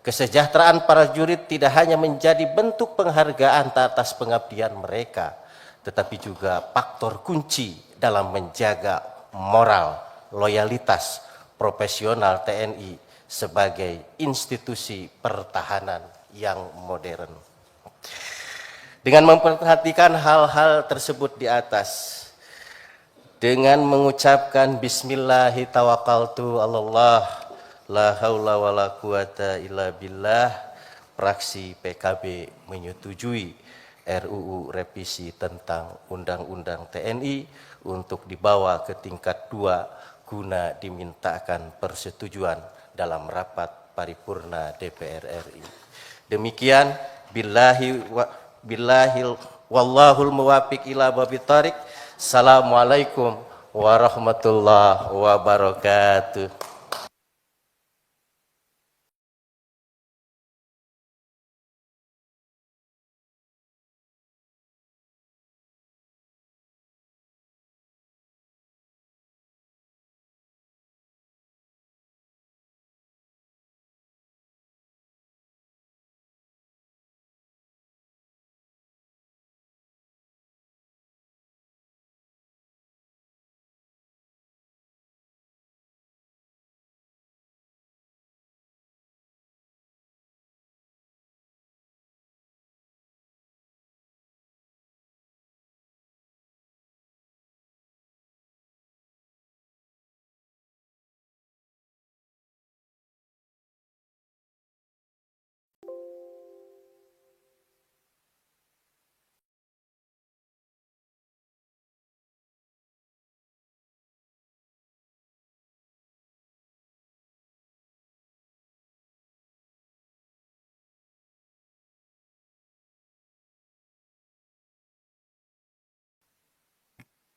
Kesejahteraan prajurit tidak hanya menjadi bentuk penghargaan atas pengabdian mereka, tetapi juga faktor kunci dalam menjaga moral, loyalitas profesional TNI sebagai institusi pertahanan yang modern. Dengan memperhatikan hal-hal tersebut di atas, dengan mengucapkan Bismillahi tawakkaltu Allah, la haula wa la quwata illa billah, fraksi PKB menyetujui RUU revisi tentang Undang-Undang TNI untuk dibawa ke tingkat 2 guna dimintakan persetujuan dalam rapat paripurna DPR RI. Demikian, wallahul muwafiq ila babit thariq. Assalamualaikum warahmatullahi wabarakatuh.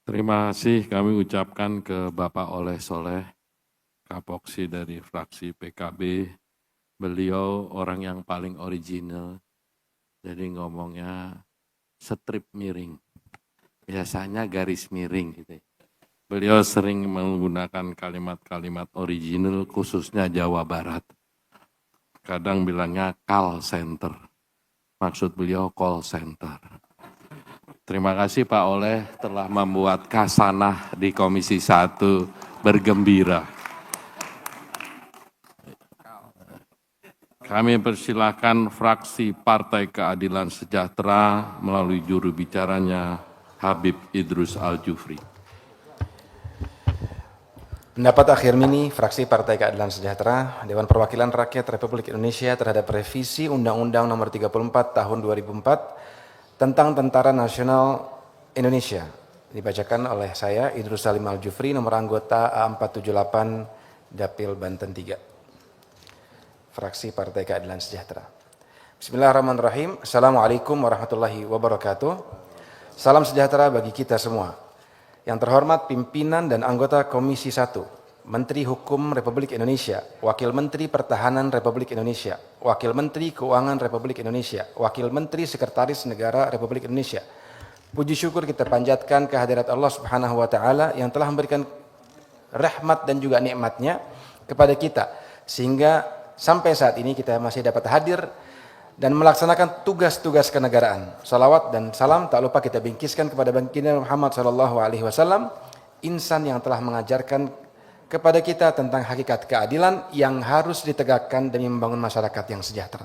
Terima kasih kami ucapkan ke Bapak Oleh Soleh, Kapoksi dari fraksi PKB. Beliau orang yang paling original, jadi ngomongnya strip miring. Biasanya garis miring gitu. Beliau sering menggunakan kalimat-kalimat original khususnya Jawa Barat. Kadang bilangnya call center. Maksud beliau call center. Terima kasih Pak Oleh telah membuat kasanah di Komisi 1 bergembira. Kami persilakan fraksi Partai Keadilan Sejahtera melalui juru bicaranya Habib Idrus Al-Jufri. Pendapat akhir mini fraksi Partai Keadilan Sejahtera, Dewan Perwakilan Rakyat Republik Indonesia terhadap revisi Undang-Undang Nomor 34 Tahun 2004 tentang Tentara Nasional Indonesia. Dibacakan oleh saya, Idrus Salim Al-Jufri, nomor anggota A478 Dapil Banten 3. Fraksi Partai Keadilan Sejahtera. Bismillahirrahmanirrahim. Assalamualaikum warahmatullahi wabarakatuh. Salam sejahtera bagi kita semua. Yang terhormat pimpinan dan anggota Komisi 1 Menteri Hukum Republik Indonesia, Wakil Menteri Pertahanan Republik Indonesia, Wakil Menteri Keuangan Republik Indonesia, Wakil Menteri Sekretaris Negara Republik Indonesia. Puji syukur kita panjatkan kehadirat Allah Subhanahu wa taala yang telah memberikan rahmat dan juga nikmatnya kepada kita sehingga sampai saat ini kita masih dapat hadir dan melaksanakan tugas-tugas kenegaraan. Salawat dan salam tak lupa kita bingkiskan kepada baginda Muhammad SAW, insan yang telah mengajarkan kepada kita tentang hakikat keadilan yang harus ditegakkan demi membangun masyarakat yang sejahtera.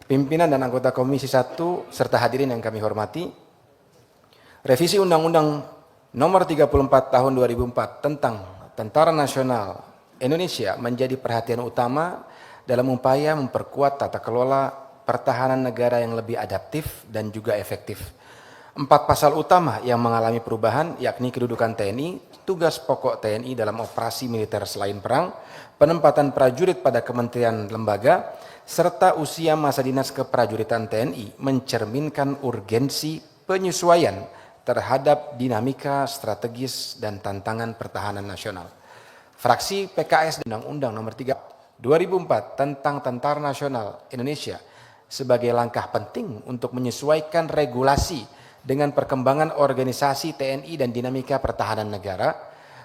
Pimpinan dan anggota Komisi 1 serta hadirin yang kami hormati, revisi Undang-Undang Nomor 34 Tahun 2004 tentang Tentara Nasional Indonesia menjadi perhatian utama dalam upaya memperkuat tata kelola pertahanan negara yang lebih adaptif dan juga efektif. 4 pasal utama yang mengalami perubahan yakni kedudukan TNI, tugas pokok TNI dalam operasi militer selain perang, penempatan prajurit pada kementerian lembaga, serta usia masa dinas keprajuritan TNI mencerminkan urgensi penyesuaian terhadap dinamika strategis dan tantangan pertahanan nasional. Fraksi PKS Undang-Undang Nomor 3 2004 tentang Tentara Nasional Indonesia sebagai langkah penting untuk menyesuaikan regulasi dengan perkembangan organisasi TNI dan dinamika pertahanan negara,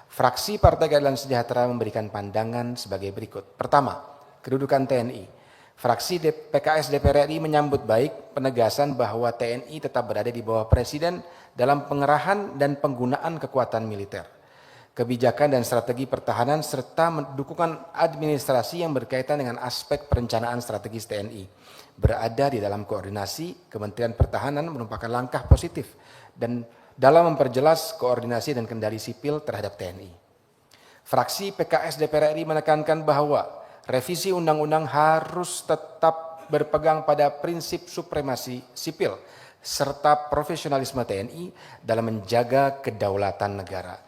fraksi Partai Keadilan Sejahtera memberikan pandangan sebagai berikut. Pertama, kedudukan TNI. Fraksi PKS DPR RI menyambut baik penegasan bahwa TNI tetap berada di bawah Presiden dalam pengerahan dan penggunaan kekuatan militer, kebijakan dan strategi pertahanan, serta dukungan administrasi yang berkaitan dengan aspek perencanaan strategis TNI. Berada di dalam koordinasi Kementerian Pertahanan merupakan langkah positif dan dalam memperjelas koordinasi dan kendali sipil terhadap TNI. Fraksi PKS DPR RI menekankan bahwa revisi undang-undang harus tetap berpegang pada prinsip supremasi sipil serta profesionalisme TNI dalam menjaga kedaulatan negara.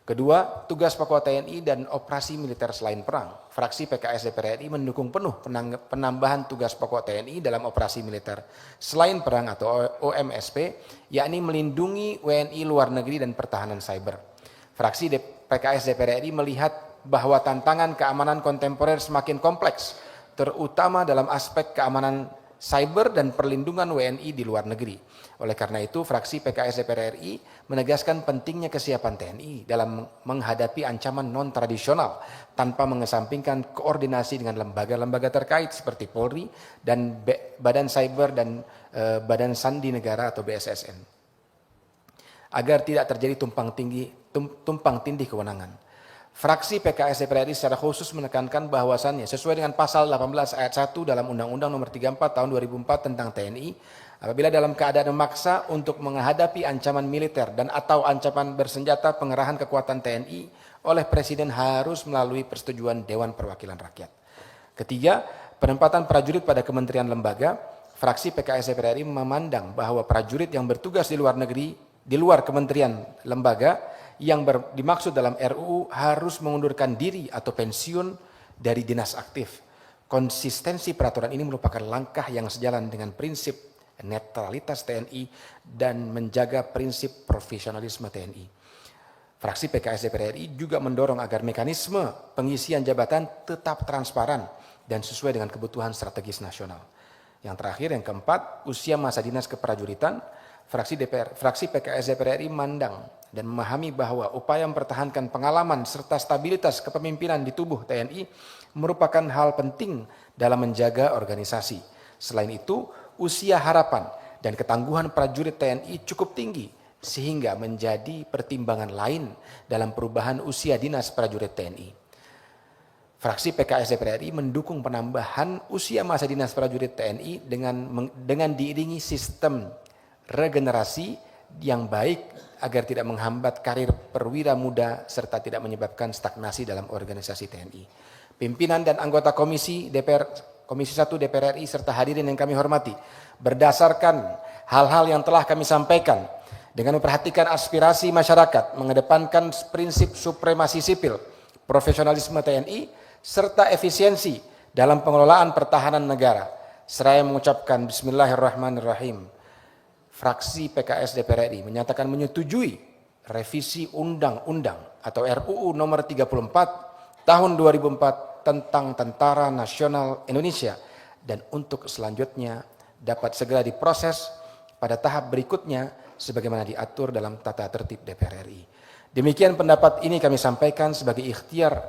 Kedua, tugas pokok TNI dan operasi militer selain perang. Fraksi PKS DPR RI mendukung penuh penambahan tugas pokok TNI dalam operasi militer selain perang atau OMSP, yakni melindungi WNI luar negeri dan pertahanan cyber. Fraksi PKS DPR RI melihat bahwa tantangan keamanan kontemporer semakin kompleks, terutama dalam aspek keamanan cyber dan perlindungan WNI di luar negeri. Oleh karena itu, fraksi PKS DPR RI menegaskan pentingnya kesiapan TNI dalam menghadapi ancaman non-tradisional tanpa mengesampingkan koordinasi dengan lembaga-lembaga terkait seperti Polri dan Badan Cyber dan Badan Sandi Negara atau BSSN. Agar tidak terjadi tumpang tindih kewenangan. Fraksi PKS DPR RI secara khusus menekankan bahwasannya sesuai dengan pasal 18 ayat 1 dalam Undang-Undang Nomor 34 Tahun 2004 tentang TNI, apabila dalam keadaan memaksa untuk menghadapi ancaman militer dan atau ancaman bersenjata pengerahan kekuatan TNI oleh Presiden harus melalui persetujuan Dewan Perwakilan Rakyat. Ketiga, penempatan prajurit pada kementerian lembaga. Fraksi PKS DPR RI memandang bahwa prajurit yang bertugas di luar negeri, di luar kementerian lembaga yang dimaksud dalam RUU harus mengundurkan diri atau pensiun dari dinas aktif. Konsistensi peraturan ini merupakan langkah yang sejalan dengan prinsip netralitas TNI dan menjaga prinsip profesionalisme TNI. Fraksi PKS DPR RI juga mendorong agar mekanisme pengisian jabatan tetap transparan dan sesuai dengan kebutuhan strategis nasional. Yang terakhir, yang keempat, usia masa dinas keprajuritan. Fraksi PKS DPR RI memandang dan memahami bahwa upaya mempertahankan pengalaman serta stabilitas kepemimpinan di tubuh TNI merupakan hal penting dalam menjaga organisasi. Selain itu, usia harapan dan ketangguhan prajurit TNI cukup tinggi sehingga menjadi pertimbangan lain dalam perubahan usia dinas prajurit TNI. Fraksi PKS DPR RI mendukung penambahan usia masa dinas prajurit TNI dengan diiringi sistem regenerasi yang baik agar tidak menghambat karir perwira muda serta tidak menyebabkan stagnasi dalam organisasi TNI. Pimpinan dan anggota Komisi 1 DPR RI serta hadirin yang kami hormati, berdasarkan hal-hal yang telah kami sampaikan dengan memperhatikan aspirasi masyarakat, mengedepankan prinsip supremasi sipil, profesionalisme TNI, serta efisiensi dalam pengelolaan pertahanan negara. Seraya mengucapkan Bismillahirrahmanirrahim. Fraksi PKS DPR RI menyatakan menyetujui revisi Undang-Undang atau RUU nomor 34 tahun 2004 tentang Tentara Nasional Indonesia, dan untuk selanjutnya dapat segera diproses pada tahap berikutnya sebagaimana diatur dalam tata tertib DPR RI. Demikian pendapat ini kami sampaikan sebagai ikhtiar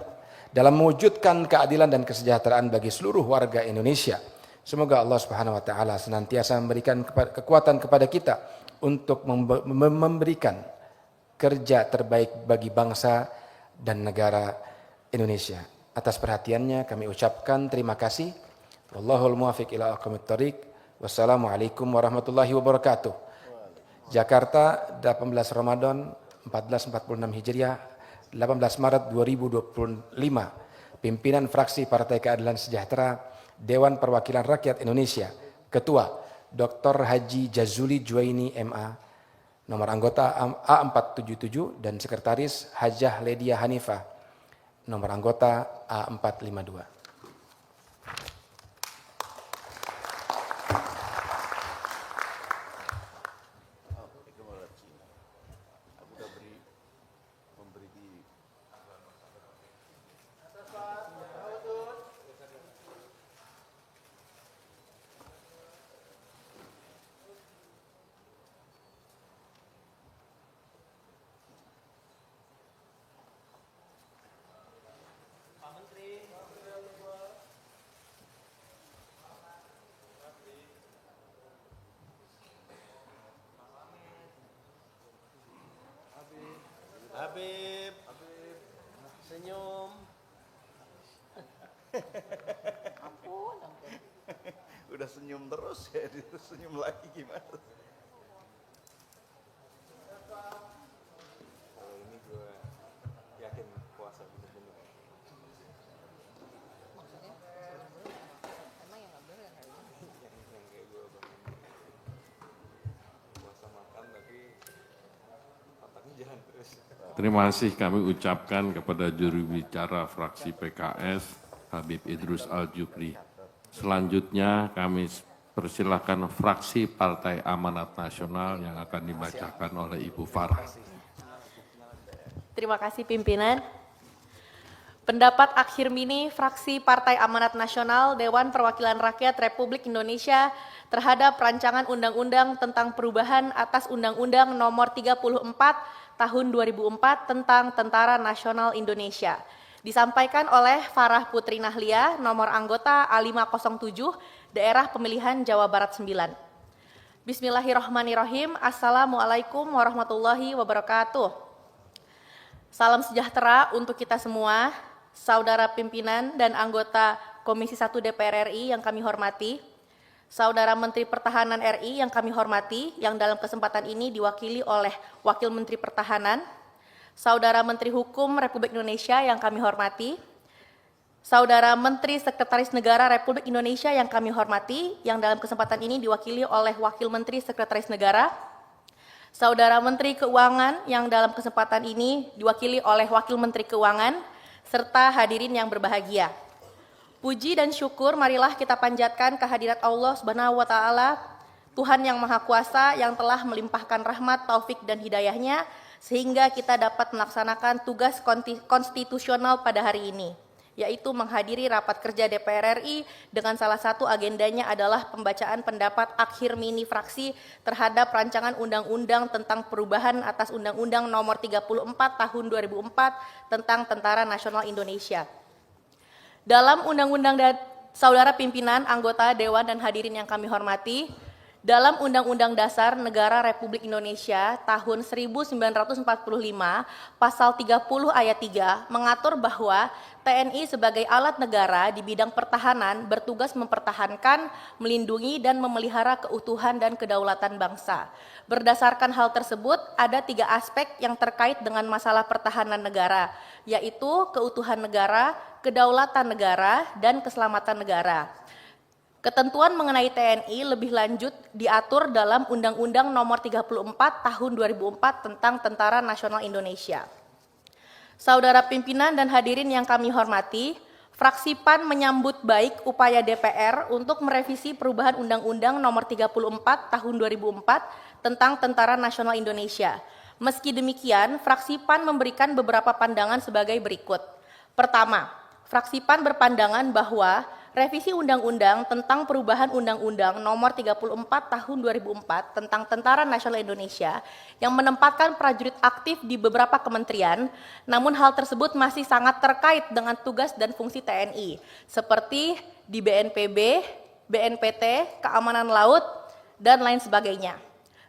dalam mewujudkan keadilan dan kesejahteraan bagi seluruh warga Indonesia. Semoga Allah Subhanahu wa taala senantiasa memberikan kekuatan kepada kita untuk memberikan kerja terbaik bagi bangsa dan negara Indonesia. Atas perhatiannya kami ucapkan terima kasih. Wallahul muwaffiq ila aqwamit thoriq. Wassalamualaikum warahmatullahi wabarakatuh. Jakarta, 18 Ramadan 1446 Hijriah, 18 Maret 2025. Pimpinan fraksi Partai Keadilan Sejahtera, Dewan Perwakilan Rakyat Indonesia. Ketua Dr. Haji Jazuli Juwaini MA. Nomor anggota A477 dan Sekretaris Hajah Ledia Hanifah. Nomor anggota A452. Habib, senyum. Ampun. Udah senyum terus ya, senyum lagi gimana? Kalau ini gue yakin puasa bener-bener. Maksudnya? Emang yang nggak boleh hari ini? Yang kayak gue bangun puasa makan tapi otaknya jalan terus. Terima kasih kami ucapkan kepada juru bicara fraksi PKS, Habib Idrus Al-Jufri. Selanjutnya kami persilahkan fraksi Partai Amanat Nasional yang akan dibacakan oleh Ibu Farah. Terima kasih pimpinan. Pendapat akhir mini fraksi Partai Amanat Nasional Dewan Perwakilan Rakyat Republik Indonesia terhadap rancangan undang-undang tentang perubahan atas Undang-Undang Nomor 34 Tahun 2004 tentang Tentara Nasional Indonesia. Disampaikan oleh Farah Putri Nahlia, nomor anggota A507, Daerah Pemilihan Jawa Barat 9. Bismillahirrahmanirrahim. Assalamualaikum warahmatullahi wabarakatuh. Salam sejahtera untuk kita semua, saudara pimpinan dan anggota Komisi 1 DPR RI yang kami hormati, Saudara Menteri Pertahanan RI yang kami hormati, yang dalam kesempatan ini diwakili oleh Wakil Menteri Pertahanan, Saudara Menteri Hukum Republik Indonesia yang kami hormati, Saudara Menteri Sekretaris Negara Republik Indonesia yang kami hormati, yang dalam kesempatan ini diwakili oleh Wakil Menteri Sekretaris Negara, Saudara Menteri Keuangan yang dalam kesempatan ini diwakili oleh Wakil Menteri Keuangan, serta hadirin yang berbahagia. Puji dan syukur marilah kita panjatkan kehadirat Allah Subhanahu wa taala, Tuhan yang Maha Kuasa yang telah melimpahkan rahmat, taufik dan hidayahnya sehingga kita dapat melaksanakan tugas konstitusional pada hari ini, yaitu menghadiri rapat kerja DPR RI dengan salah satu agendanya adalah pembacaan pendapat akhir mini fraksi terhadap rancangan undang-undang tentang perubahan atas Undang-Undang Nomor 34 Tahun 2004 tentang Tentara Nasional Indonesia. Dalam undang-undang saudara pimpinan, anggota Dewan dan hadirin yang kami hormati, dalam Undang-Undang Dasar Negara Republik Indonesia tahun 1945, pasal 30 ayat 3 mengatur bahwa TNI sebagai alat negara di bidang pertahanan bertugas mempertahankan, melindungi dan memelihara keutuhan dan kedaulatan bangsa. Berdasarkan hal tersebut, ada 3 aspek yang terkait dengan masalah pertahanan negara, yaitu keutuhan negara, kedaulatan negara, dan keselamatan negara. Ketentuan mengenai TNI lebih lanjut diatur dalam Undang-Undang Nomor 34 Tahun 2004 tentang Tentara Nasional Indonesia. Saudara pimpinan dan hadirin yang kami hormati, fraksi PAN menyambut baik upaya DPR untuk merevisi perubahan Undang-Undang Nomor 34 Tahun 2004 tentang Tentara Nasional Indonesia. Meski demikian, fraksi PAN memberikan beberapa pandangan sebagai berikut. Pertama, fraksi PAN berpandangan bahwa revisi Undang-Undang tentang perubahan Undang-Undang Nomor 34 Tahun 2004 tentang Tentara Nasional Indonesia yang menempatkan prajurit aktif di beberapa kementerian, namun hal tersebut masih sangat terkait dengan tugas dan fungsi TNI, seperti di BNPB, BNPT, Keamanan Laut, dan lain sebagainya.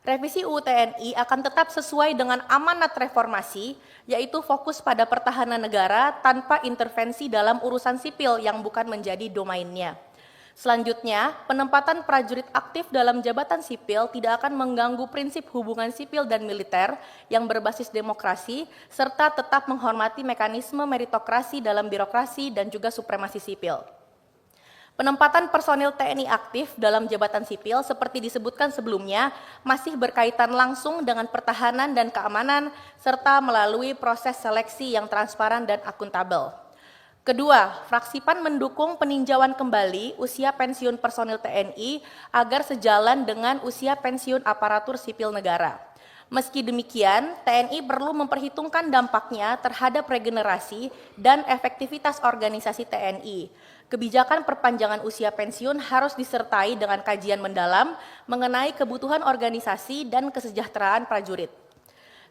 Revisi UU TNI akan tetap sesuai dengan amanat reformasi, yaitu fokus pada pertahanan negara tanpa intervensi dalam urusan sipil yang bukan menjadi domainnya. Selanjutnya, penempatan prajurit aktif dalam jabatan sipil tidak akan mengganggu prinsip hubungan sipil dan militer yang berbasis demokrasi, serta tetap menghormati mekanisme meritokrasi dalam birokrasi dan juga supremasi sipil. Penempatan personil TNI aktif dalam jabatan sipil seperti disebutkan sebelumnya masih berkaitan langsung dengan pertahanan dan keamanan serta melalui proses seleksi yang transparan dan akuntabel. Kedua, fraksi PAN mendukung peninjauan kembali usia pensiun personil TNI agar sejalan dengan usia pensiun aparatur sipil negara. Meski demikian, TNI perlu memperhitungkan dampaknya terhadap regenerasi dan efektivitas organisasi TNI. Kebijakan perpanjangan usia pensiun harus disertai dengan kajian mendalam mengenai kebutuhan organisasi dan kesejahteraan prajurit.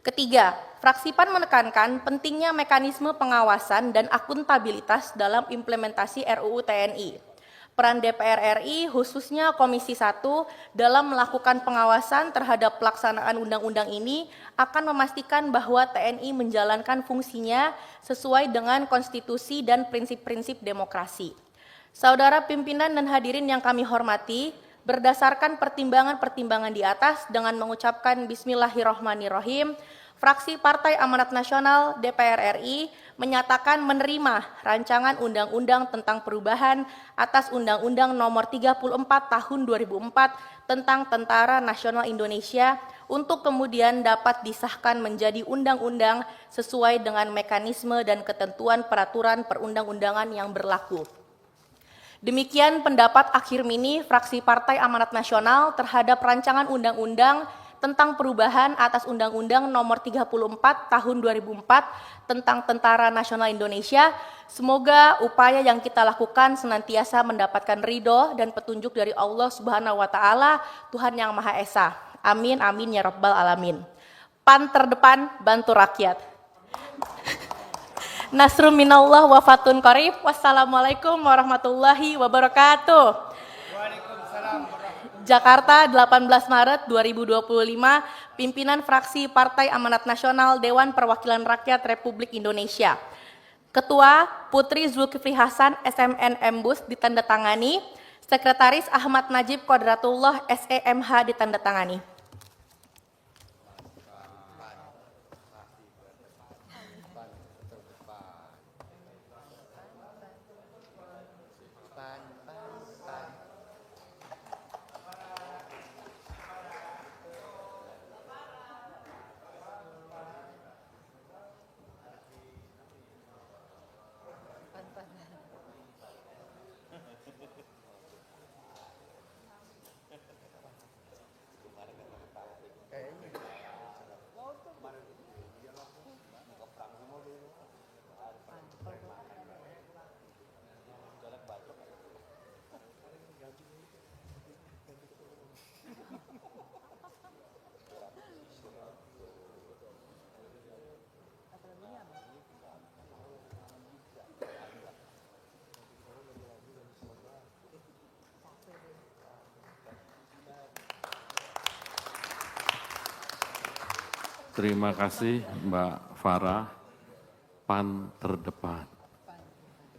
Ketiga, fraksi PAN menekankan pentingnya mekanisme pengawasan dan akuntabilitas dalam implementasi RUU TNI. Peran DPR RI khususnya Komisi 1 dalam melakukan pengawasan terhadap pelaksanaan undang-undang ini akan memastikan bahwa TNI menjalankan fungsinya sesuai dengan konstitusi dan prinsip-prinsip demokrasi. Saudara pimpinan dan hadirin yang kami hormati, berdasarkan pertimbangan-pertimbangan di atas dengan mengucapkan Bismillahirrahmanirrahim, fraksi Partai Amanat Nasional DPR RI menyatakan menerima rancangan undang-undang tentang perubahan atas Undang-Undang Nomor 34 Tahun 2004 tentang Tentara Nasional Indonesia untuk kemudian dapat disahkan menjadi undang-undang sesuai dengan mekanisme dan ketentuan peraturan perundang-undangan yang berlaku. Demikian pendapat akhir mini fraksi Partai Amanat Nasional terhadap rancangan undang-undang tentang perubahan atas Undang-Undang Nomor 34 Tahun 2004 tentang Tentara Nasional Indonesia. Semoga upaya yang kita lakukan senantiasa mendapatkan ridho dan petunjuk dari Allah Subhanahu wa Ta'ala, Tuhan yang Maha Esa. Amin, amin ya Rabbal Alamin. PAN terdepan, bantu rakyat. Nasrun minallah wa fatun qarib. Wassalamualaikum warahmatullahi wabarakatuh. Jakarta, 18 Maret 2025, pimpinan fraksi Partai Amanat Nasional Dewan Perwakilan Rakyat Republik Indonesia. Ketua Putri Zulkifli Hasan SMN Embus ditandatangani, Sekretaris Ahmad Najib Qodratullah SEMH ditandatangani. Terima kasih Mbak Farah, PAN terdepan.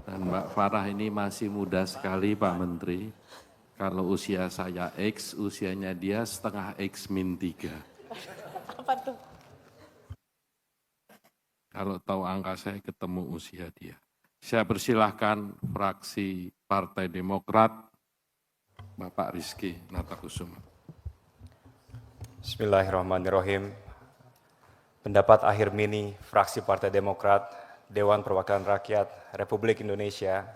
Dan Mbak Farah ini masih muda sekali Pak Menteri. Kalau usia saya X, usianya dia setengah X min 3. Apa tuh? Kalau tahu angka saya ketemu usia dia. Saya persilahkan fraksi Partai Demokrat, Bapak Rizky Natakusuma. Bismillahirrahmanirrahim. Pendapat akhir mini fraksi Partai Demokrat, Dewan Perwakilan Rakyat Republik Indonesia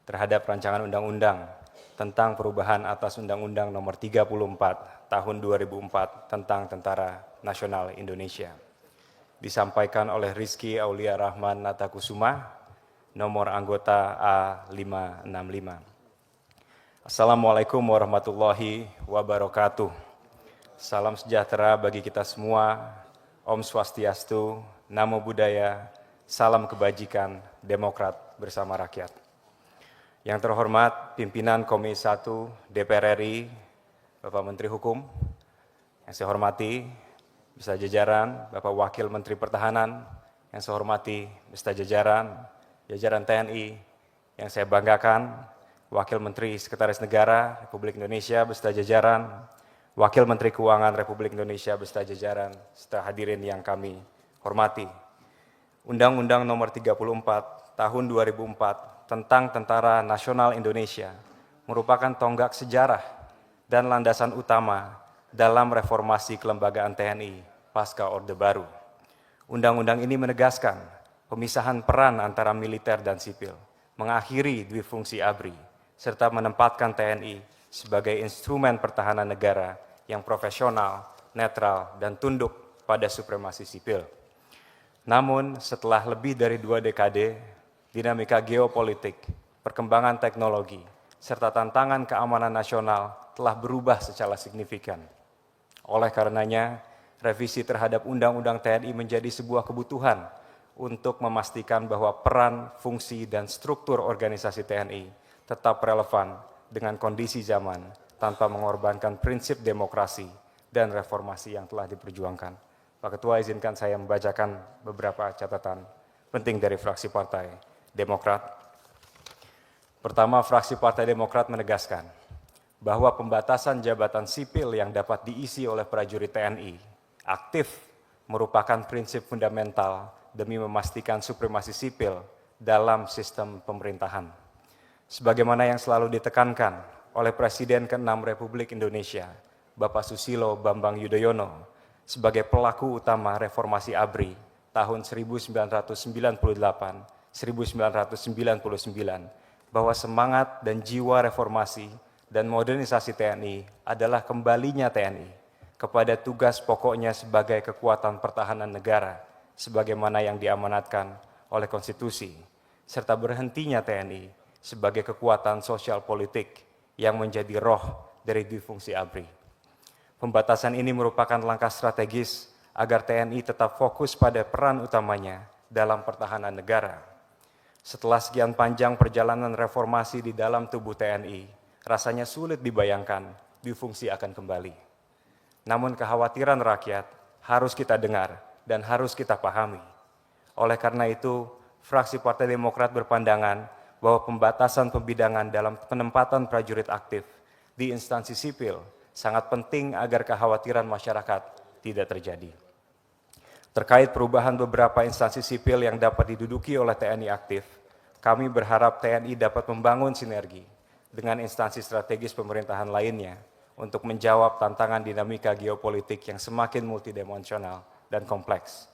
terhadap rancangan undang-undang tentang perubahan atas Undang-Undang Nomor 34 Tahun 2004 tentang Tentara Nasional Indonesia. disampaikan oleh Rizky Aulia Rahman Natakusuma, nomor anggota A565. Assalamualaikum warahmatullahi wabarakatuh. Salam sejahtera bagi kita semua. Om Swastiastu, Namo Buddhaya, salam kebajikan, Demokrat bersama rakyat. Yang terhormat pimpinan Komisi 1 DPR RI, Bapak Menteri Hukum, yang saya hormati beserta jajaran, Bapak Wakil Menteri Pertahanan, yang saya hormati beserta jajaran TNI, yang saya banggakan, Wakil Menteri Sekretaris Negara Republik Indonesia beserta jajaran, Wakil Menteri Keuangan Republik Indonesia beserta jajaran, serta hadirin yang kami hormati. Undang-Undang Nomor 34 Tahun 2004 tentang Tentara Nasional Indonesia merupakan tonggak sejarah dan landasan utama dalam reformasi kelembagaan TNI pasca Orde Baru. Undang-undang ini menegaskan pemisahan peran antara militer dan sipil, mengakhiri dwifungsi ABRI, serta menempatkan TNI sebagai instrumen pertahanan negara yang profesional, netral, dan tunduk pada supremasi sipil. Namun, setelah lebih dari 2 dekade, dinamika geopolitik, perkembangan teknologi, serta tantangan keamanan nasional telah berubah secara signifikan. Oleh karenanya, revisi terhadap Undang-Undang TNI menjadi sebuah kebutuhan untuk memastikan bahwa peran, fungsi, dan struktur organisasi TNI tetap relevan dengan kondisi zaman, tanpa mengorbankan prinsip demokrasi dan reformasi yang telah diperjuangkan. Pak Ketua, izinkan saya membacakan beberapa catatan penting dari fraksi Partai Demokrat. Pertama, fraksi Partai Demokrat menegaskan bahwa pembatasan jabatan sipil yang dapat diisi oleh prajurit TNI aktif merupakan prinsip fundamental demi memastikan supremasi sipil dalam sistem pemerintahan. Sebagaimana yang selalu ditekankan oleh Presiden ke-6 Republik Indonesia, Bapak Susilo Bambang Yudhoyono, sebagai pelaku utama reformasi ABRI tahun 1998-1999, bahwa semangat dan jiwa reformasi dan modernisasi TNI adalah kembalinya TNI kepada tugas pokoknya sebagai kekuatan pertahanan negara, sebagaimana yang diamanatkan oleh konstitusi, serta berhentinya TNI sebagai kekuatan sosial politik yang menjadi roh dari difungsi ABRI. Pembatasan ini merupakan langkah strategis agar TNI tetap fokus pada peran utamanya dalam pertahanan negara. Setelah sekian panjang perjalanan reformasi di dalam tubuh TNI, rasanya sulit dibayangkan difungsi akan kembali. Namun kekhawatiran rakyat harus kita dengar dan harus kita pahami. Oleh karena itu, fraksi Partai Demokrat berpandangan bahwa pembatasan pembidangan dalam penempatan prajurit aktif di instansi sipil sangat penting agar kekhawatiran masyarakat tidak terjadi. Terkait perubahan beberapa instansi sipil yang dapat diduduki oleh TNI aktif, kami berharap TNI dapat membangun sinergi dengan instansi strategis pemerintahan lainnya untuk menjawab tantangan dinamika geopolitik yang semakin multidimensional dan kompleks.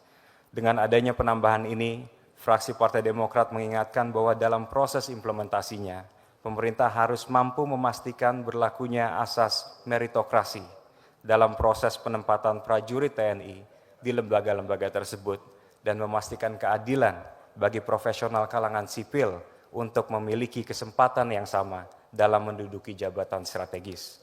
Dengan adanya penambahan ini, fraksi Partai Demokrat mengingatkan bahwa dalam proses implementasinya, pemerintah harus mampu memastikan berlakunya asas meritokrasi dalam proses penempatan prajurit TNI di lembaga-lembaga tersebut dan memastikan keadilan bagi profesional kalangan sipil untuk memiliki kesempatan yang sama dalam menduduki jabatan strategis.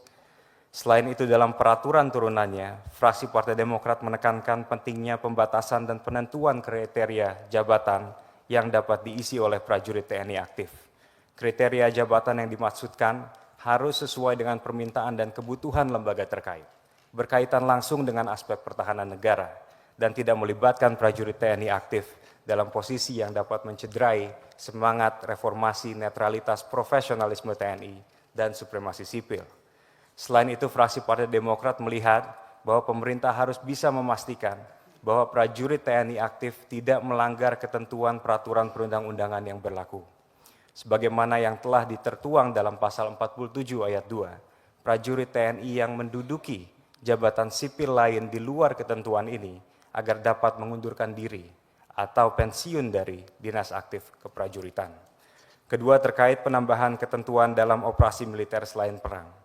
Selain itu, dalam peraturan turunannya, fraksi Partai Demokrat menekankan pentingnya pembatasan dan penentuan kriteria jabatan yang dapat diisi oleh prajurit TNI aktif. Kriteria jabatan yang dimaksudkan harus sesuai dengan permintaan dan kebutuhan lembaga terkait, berkaitan langsung dengan aspek pertahanan negara, dan tidak melibatkan prajurit TNI aktif dalam posisi yang dapat mencederai semangat reformasi netralitas profesionalisme TNI dan supremasi sipil. Selain itu, fraksi Partai Demokrat melihat bahwa pemerintah harus bisa memastikan bahwa prajurit TNI aktif tidak melanggar ketentuan peraturan perundang-undangan yang berlaku. Sebagaimana yang telah ditertuang dalam pasal 47 ayat 2, prajurit TNI yang menduduki jabatan sipil lain di luar ketentuan ini agar dapat mengundurkan diri atau pensiun dari dinas aktif keprajuritan. Kedua, terkait penambahan ketentuan dalam operasi militer selain perang.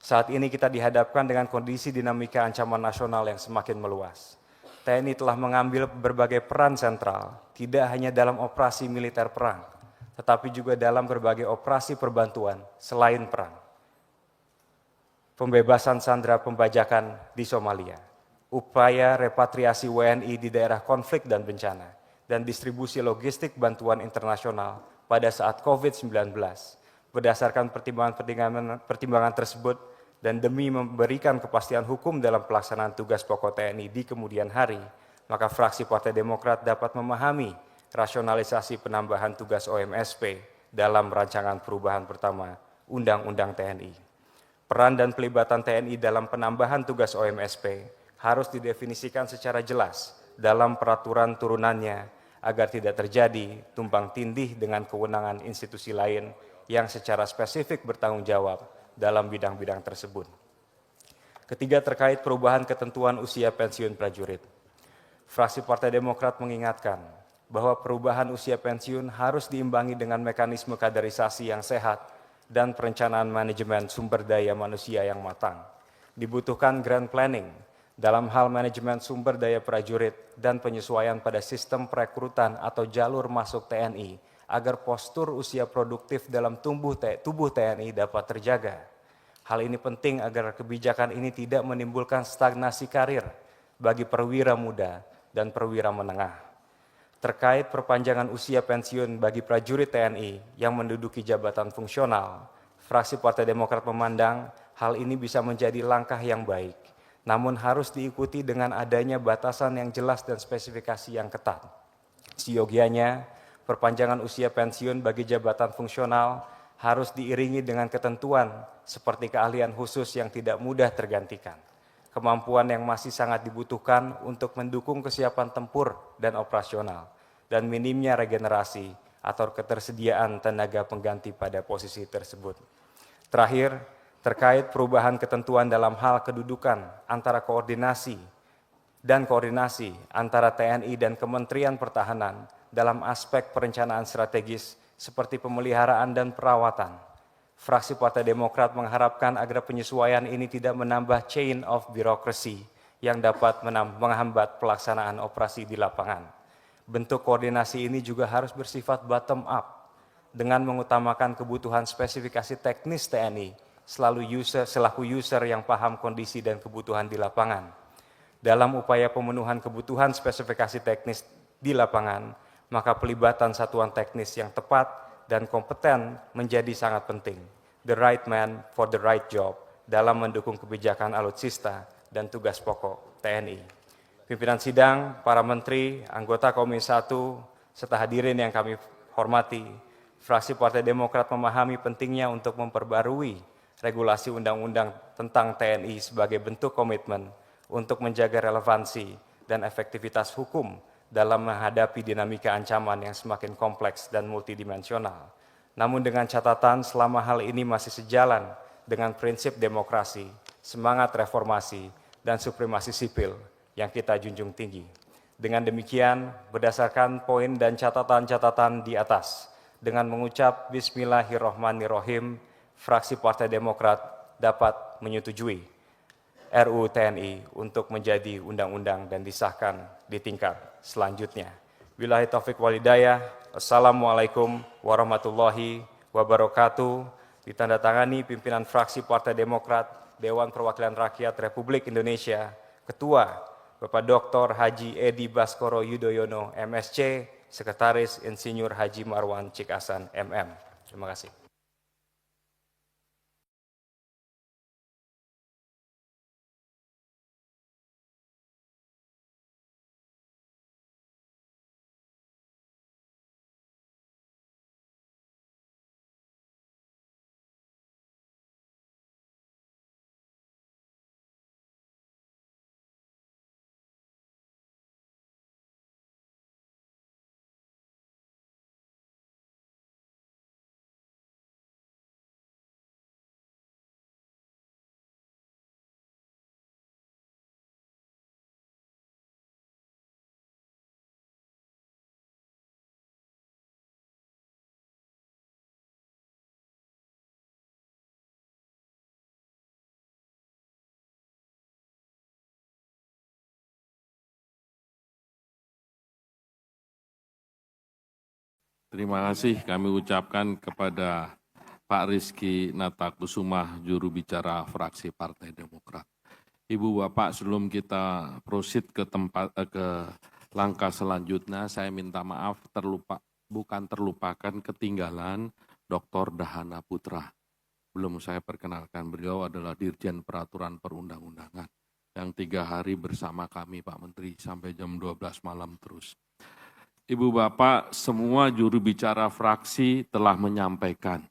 Saat ini kita dihadapkan dengan kondisi dinamika ancaman nasional yang semakin meluas. TNI telah mengambil berbagai peran sentral, tidak hanya dalam operasi militer perang, tetapi juga dalam berbagai operasi perbantuan selain perang. Pembebasan sandera pembajakan di Somalia, upaya repatriasi WNI di daerah konflik dan bencana, dan distribusi logistik bantuan internasional pada saat COVID-19. Berdasarkan pertimbangan tersebut, dan demi memberikan kepastian hukum dalam pelaksanaan tugas pokok TNI di kemudian hari, maka fraksi Partai Demokrat dapat memahami rasionalisasi penambahan tugas OMSP dalam rancangan perubahan pertama Undang-Undang TNI. Peran dan pelibatan TNI dalam penambahan tugas OMSP harus didefinisikan secara jelas dalam peraturan turunannya agar tidak terjadi tumpang tindih dengan kewenangan institusi lain yang secara spesifik bertanggung jawab dalam bidang-bidang tersebut. Ketiga, terkait perubahan ketentuan usia pensiun prajurit. Fraksi Partai Demokrat mengingatkan bahwa perubahan usia pensiun harus diimbangi dengan mekanisme kaderisasi yang sehat dan perencanaan manajemen sumber daya manusia yang matang. Dibutuhkan grand planning dalam hal manajemen sumber daya prajurit dan penyesuaian pada sistem perekrutan atau jalur masuk TNI agar postur usia produktif dalam tubuh TNI dapat terjaga. Hal ini penting agar kebijakan ini tidak menimbulkan stagnasi karir bagi perwira muda dan perwira menengah. Terkait perpanjangan usia pensiun bagi prajurit TNI yang menduduki jabatan fungsional, fraksi Partai Demokrat memandang hal ini bisa menjadi langkah yang baik, namun harus diikuti dengan adanya batasan yang jelas dan spesifikasi yang ketat. Seyogianya, perpanjangan usia pensiun bagi jabatan fungsional harus diiringi dengan ketentuan seperti keahlian khusus yang tidak mudah tergantikan, kemampuan yang masih sangat dibutuhkan untuk mendukung kesiapan tempur dan operasional, dan minimnya regenerasi atau ketersediaan tenaga pengganti pada posisi tersebut. Terakhir, terkait perubahan ketentuan dalam hal kedudukan antara koordinasi antara TNI dan Kementerian Pertahanan dalam aspek perencanaan strategis seperti pemeliharaan dan perawatan. Fraksi Partai Demokrat mengharapkan agar penyesuaian ini tidak menambah chain of bureaucracy yang dapat menghambat pelaksanaan operasi di lapangan. Bentuk koordinasi ini juga harus bersifat bottom up dengan mengutamakan kebutuhan spesifikasi teknis TNI selaku user yang paham kondisi dan kebutuhan di lapangan. Dalam upaya pemenuhan kebutuhan spesifikasi teknis di lapangan, maka pelibatan satuan teknis yang tepat dan kompeten menjadi sangat penting. The right man for the right job dalam mendukung kebijakan alutsista dan tugas pokok TNI. Pimpinan sidang, para menteri, anggota Komisi 1, serta hadirin yang kami hormati, fraksi Partai Demokrat memahami pentingnya untuk memperbarui regulasi undang-undang tentang TNI sebagai bentuk komitmen untuk menjaga relevansi dan efektivitas hukum dalam menghadapi dinamika ancaman yang semakin kompleks dan multidimensional. Namun dengan catatan selama hal ini masih sejalan dengan prinsip demokrasi, semangat reformasi, dan supremasi sipil yang kita junjung tinggi. Dengan demikian, berdasarkan poin dan catatan-catatan di atas, dengan mengucap Bismillahirrahmanirrahim, fraksi Partai Demokrat dapat menyetujui RUU TNI untuk menjadi undang-undang dan disahkan di tingkat selanjutnya. Billahi taufik walhidayah. Assalamualaikum warahmatullahi wabarakatuh. Ditandatangani pimpinan fraksi Partai Demokrat Dewan Perwakilan Rakyat Republik Indonesia, Ketua Bapak Dr. Haji Edi Baskoro Yudhoyono, MSc, Sekretaris Insinyur Haji Marwan Cikasan, MM. Terima kasih. Terima kasih kami ucapkan kepada Pak Rizky Natakusumah, juru bicara fraksi Partai Demokrat. Ibu Bapak, sebelum kita proceed ke langkah selanjutnya, saya minta maaf bukan terlupakan ketinggalan Dr. Dahana Putra. Belum saya perkenalkan, beliau adalah Dirjen Peraturan Perundang-undangan yang 3 hari bersama kami Pak Menteri sampai jam 12 malam terus. Ibu Bapak, semua juru bicara fraksi telah menyampaikan,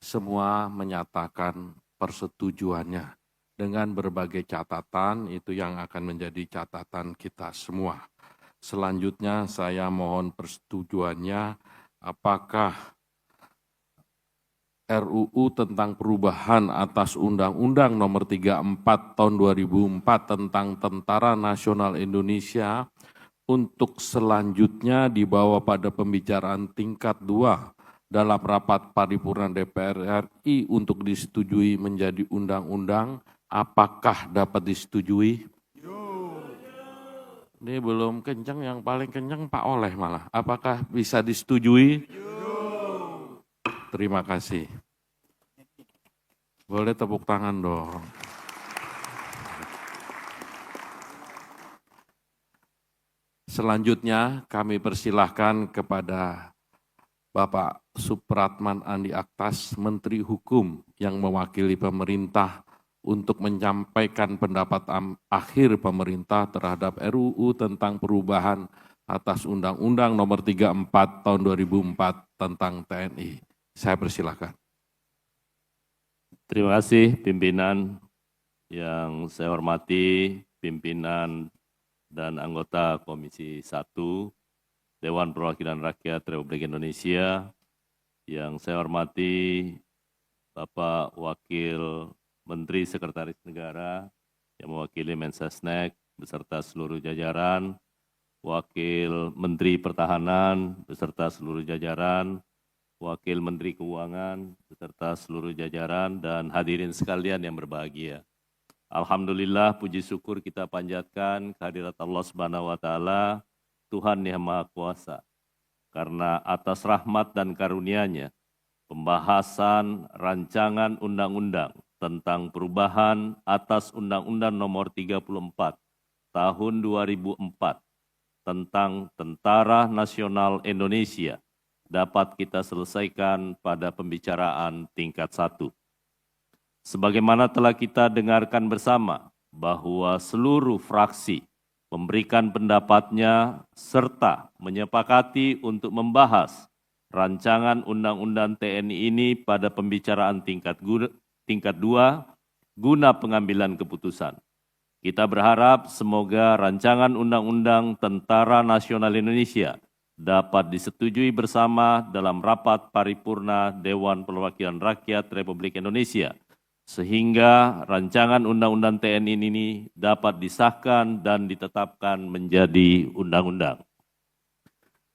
semua menyatakan persetujuannya dengan berbagai catatan, itu yang akan menjadi catatan kita semua. Selanjutnya saya mohon persetujuannya, apakah RUU tentang perubahan atas Undang-Undang Nomor 34 Tahun 2004 tentang Tentara Nasional Indonesia untuk selanjutnya dibawa pada pembicaraan tingkat 2 dalam rapat paripurna DPR RI untuk disetujui menjadi undang-undang, apakah dapat disetujui? Ini belum kencang, yang paling kencang Pak Oleh malah. Apakah bisa disetujui? Terima kasih. Boleh tepuk tangan dong. Selanjutnya kami persilahkan kepada Bapak Supratman Andi Aktas, Menteri Hukum yang mewakili pemerintah untuk menyampaikan pendapat akhir pemerintah terhadap RUU tentang perubahan atas Undang-Undang Nomor 34 Tahun 2004 tentang TNI. Saya persilahkan. Terima kasih pimpinan yang saya hormati, pimpinan dan anggota Komisi 1 Dewan Perwakilan Rakyat Republik Indonesia, yang saya hormati Bapak Wakil Menteri Sekretaris Negara yang mewakili Mensesnek beserta seluruh jajaran, Wakil Menteri Pertahanan beserta seluruh jajaran, Wakil Menteri Keuangan beserta seluruh jajaran, dan hadirin sekalian yang berbahagia. Alhamdulillah, puji syukur kita panjatkan kehadirat Allah Subhanahu wa Ta'ala, Tuhan yang Maha Kuasa. Karena atas rahmat dan karunia-Nya, pembahasan rancangan undang-undang tentang perubahan atas Undang-Undang Nomor 34 Tahun 2004 tentang Tentara Nasional Indonesia dapat kita selesaikan pada pembicaraan tingkat 1. Sebagaimana telah kita dengarkan bersama bahwa seluruh fraksi memberikan pendapatnya serta menyepakati untuk membahas rancangan Undang-Undang TNI ini pada pembicaraan tingkat 2 guna pengambilan keputusan. Kita berharap semoga rancangan Undang-Undang Tentara Nasional Indonesia dapat disetujui bersama dalam rapat paripurna Dewan Perwakilan Rakyat Republik Indonesia, sehingga rancangan Undang-Undang TNI ini dapat disahkan dan ditetapkan menjadi undang-undang.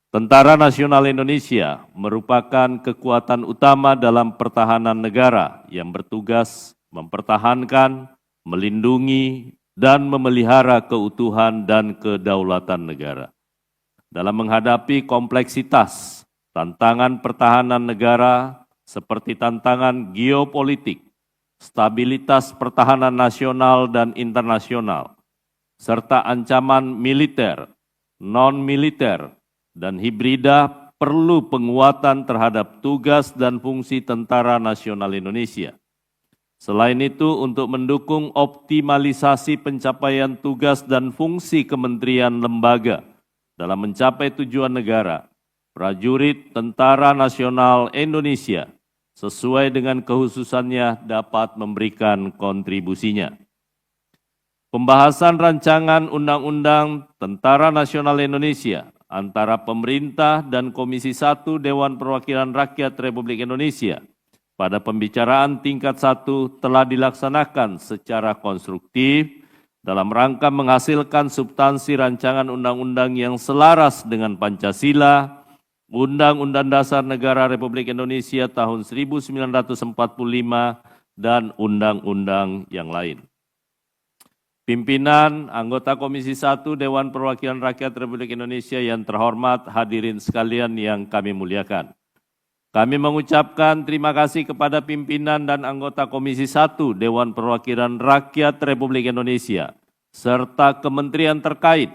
Tentara Nasional Indonesia merupakan kekuatan utama dalam pertahanan negara yang bertugas mempertahankan, melindungi, dan memelihara keutuhan dan kedaulatan negara. Dalam menghadapi kompleksitas tantangan pertahanan negara seperti tantangan geopolitik, stabilitas pertahanan nasional dan internasional, serta ancaman militer, non-militer, dan hibrida, perlu penguatan terhadap tugas dan fungsi Tentara Nasional Indonesia. Selain itu, untuk mendukung optimalisasi pencapaian tugas dan fungsi kementerian lembaga dalam mencapai tujuan negara, prajurit Tentara Nasional Indonesia sesuai dengan kekhususannya dapat memberikan kontribusinya. Pembahasan rancangan Undang-Undang Tentara Nasional Indonesia antara pemerintah dan Komisi 1 Dewan Perwakilan Rakyat Republik Indonesia pada pembicaraan tingkat 1 telah dilaksanakan secara konstruktif dalam rangka menghasilkan substansi rancangan undang-undang yang selaras dengan Pancasila, Undang-Undang Dasar Negara Republik Indonesia tahun 1945, dan undang-undang yang lain. Pimpinan, anggota Komisi 1 Dewan Perwakilan Rakyat Republik Indonesia yang terhormat, hadirin sekalian yang kami muliakan. Kami mengucapkan terima kasih kepada pimpinan dan anggota Komisi 1 Dewan Perwakilan Rakyat Republik Indonesia, serta kementerian terkait,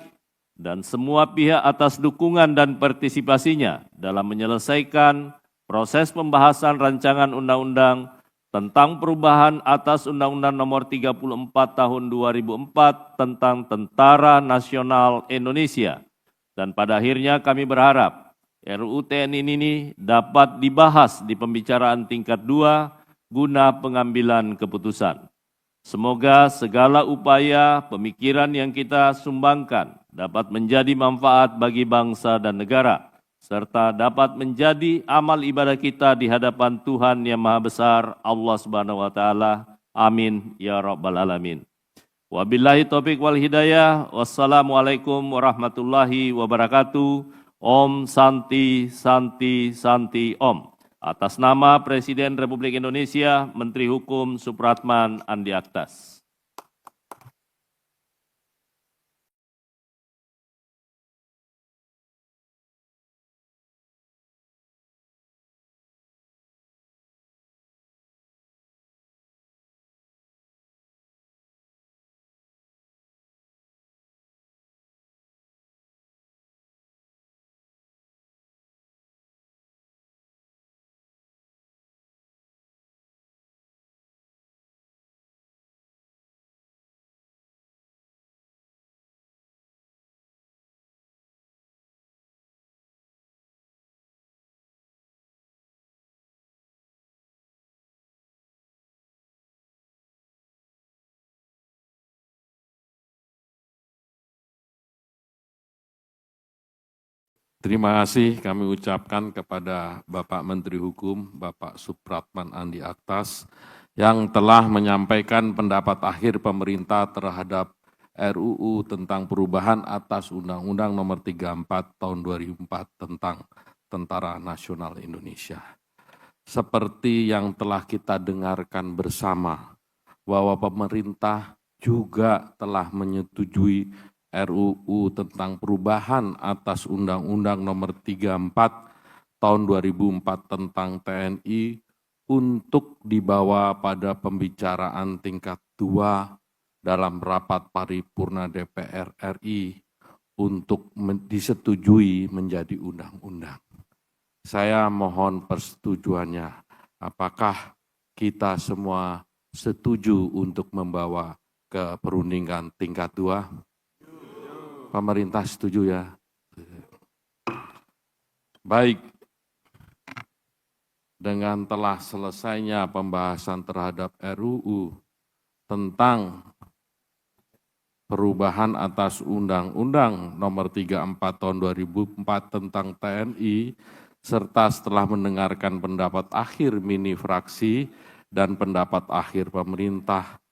dan semua pihak atas dukungan dan partisipasinya dalam menyelesaikan proses pembahasan rancangan undang-undang tentang perubahan atas Undang-Undang Nomor 34 Tahun 2004 tentang Tentara Nasional Indonesia. Dan pada akhirnya kami berharap RUU TNI ini dapat dibahas di pembicaraan tingkat 2 guna pengambilan keputusan. Semoga segala upaya pemikiran yang kita sumbangkan dapat menjadi manfaat bagi bangsa dan negara, serta dapat menjadi amal ibadah kita di hadapan Tuhan Yang Maha Besar, Allah Subhanahu wa Ta'ala. Amin ya Rabbal Alamin. Wabillahi taufiq wal hidayah. Wassalamualaikum warahmatullahi wabarakatuh. Om Santi Santi Santi Om. Atas nama Presiden Republik Indonesia, Menteri Hukum Supratman Andi Aktas. Terima kasih kami ucapkan kepada Bapak Menteri Hukum, Bapak Supratman Andi Aktas, yang telah menyampaikan pendapat akhir pemerintah terhadap RUU tentang perubahan atas Undang-Undang Nomor 34 Tahun 2004 tentang Tentara Nasional Indonesia. Seperti yang telah kita dengarkan bersama, bahwa pemerintah juga telah menyetujui RUU tentang perubahan atas Undang-Undang Nomor 34 Tahun 2004 tentang TNI untuk dibawa pada pembicaraan tingkat 2 dalam rapat paripurna DPR RI untuk disetujui menjadi undang-undang. Saya mohon persetujuannya. Apakah kita semua setuju untuk membawa ke perundingan tingkat 2? Pemerintah setuju ya? Baik, dengan telah selesainya pembahasan terhadap RUU tentang perubahan atas Undang-Undang Nomor 34 Tahun 2004 tentang TNI, serta setelah mendengarkan pendapat akhir mini fraksi dan pendapat akhir pemerintah,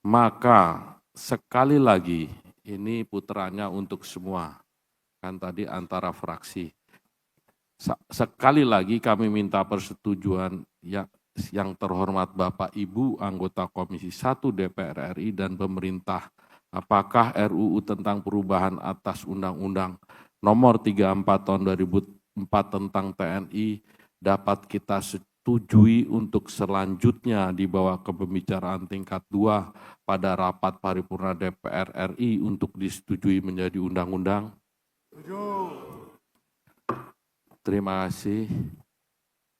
maka sekali lagi, ini puterannya untuk semua, kan tadi antara fraksi. Sekali lagi kami minta persetujuan yang terhormat Bapak Ibu anggota Komisi 1 DPR RI dan pemerintah. Apakah RUU tentang perubahan atas Undang-Undang Nomor 34 Tahun 2004 tentang TNI dapat kita setujui untuk selanjutnya dibawa ke pembicaraan tingkat 2 pada rapat paripurna DPR RI untuk disetujui menjadi undang-undang? Terima kasih.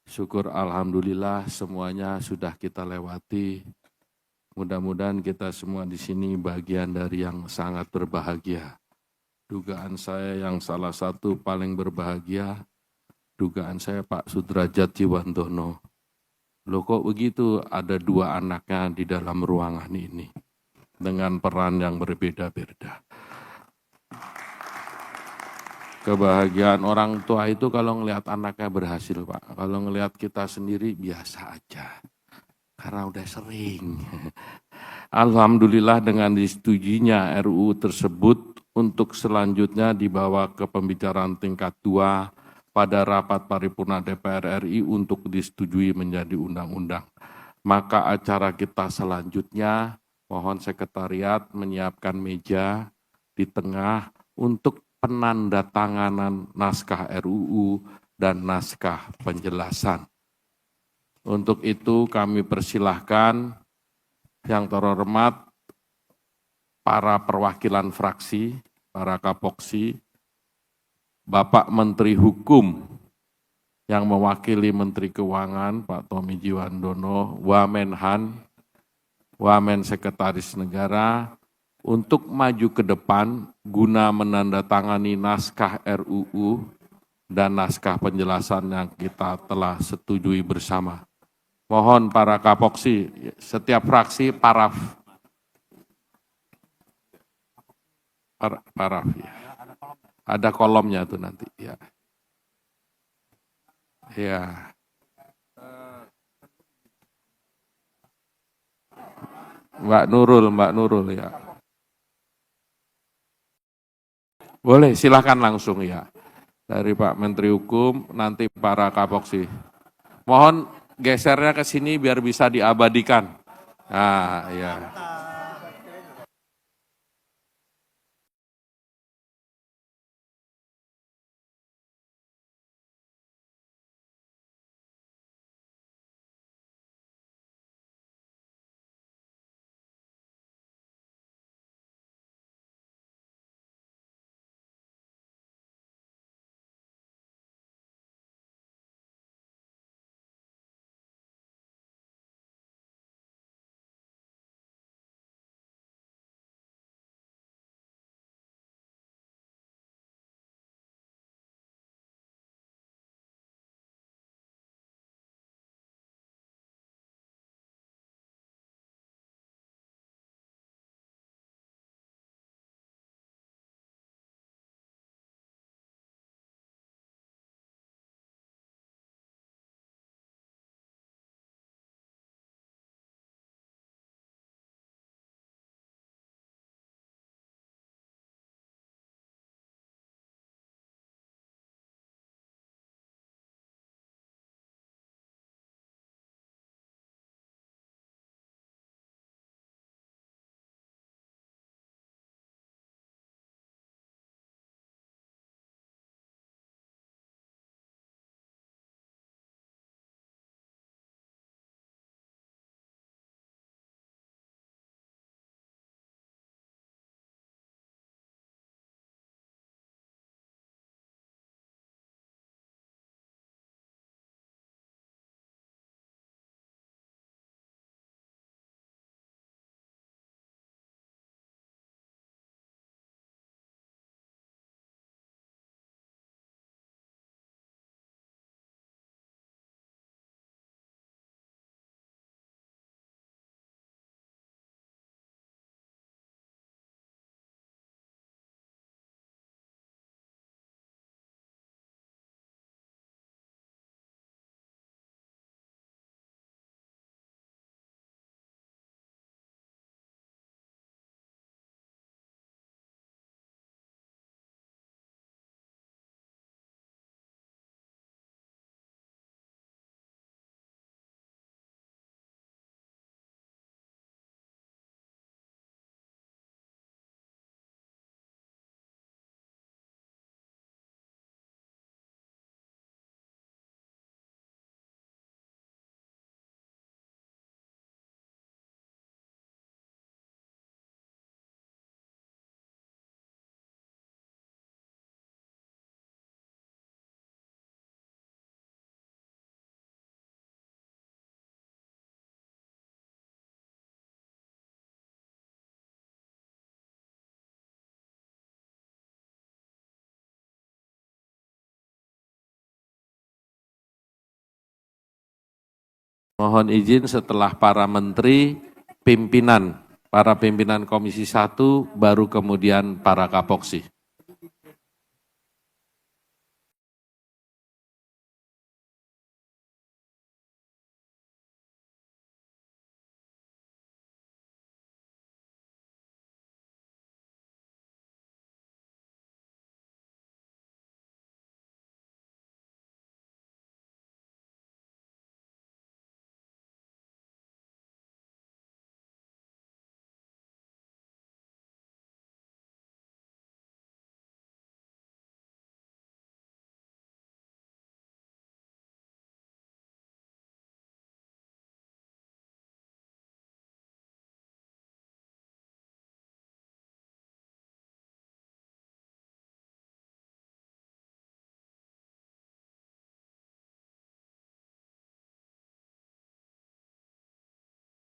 Syukur alhamdulillah semuanya sudah kita lewati. Mudah-mudahan kita semua di sini bagian dari yang sangat berbahagia. Dugaan saya yang salah satu paling berbahagia, dugaan saya Pak Sudrajat Jiwandono. Loh kok begitu, ada 2 anaknya di dalam ruangan ini dengan peran yang berbeda-beda. Kebahagiaan orang tua itu kalau ngelihat anaknya berhasil, Pak. Kalau ngelihat kita sendiri biasa aja, karena udah sering. Alhamdulillah dengan disetujuinya RUU tersebut untuk selanjutnya dibawa ke pembicaraan tingkat 2 pada rapat paripurna DPR RI untuk disetujui menjadi undang-undang. Maka acara kita selanjutnya Mohon sekretariat menyiapkan meja di tengah untuk penandatanganan naskah RUU dan naskah penjelasan. Untuk itu kami persilahkan yang terhormat para perwakilan fraksi, para kapoksi, Bapak Menteri Hukum yang mewakili Menteri Keuangan, Pak Tommy Jiwandono, Wamenhan, Wamen Sekretaris Negara, untuk maju ke depan guna menandatangani naskah RUU dan naskah penjelasan yang kita telah setujui bersama. Mohon para kapoksi, setiap fraksi paraf ya. Ada kolomnya tuh nanti ya. Ya. Mbak Nurul ya. Boleh, silakan langsung ya. Dari Pak Menteri Hukum, nanti para kapoksi. Mohon gesernya ke sini biar bisa diabadikan. Nah, ya. Mohon izin setelah para menteri, para pimpinan Komisi 1, baru kemudian para kapoksi.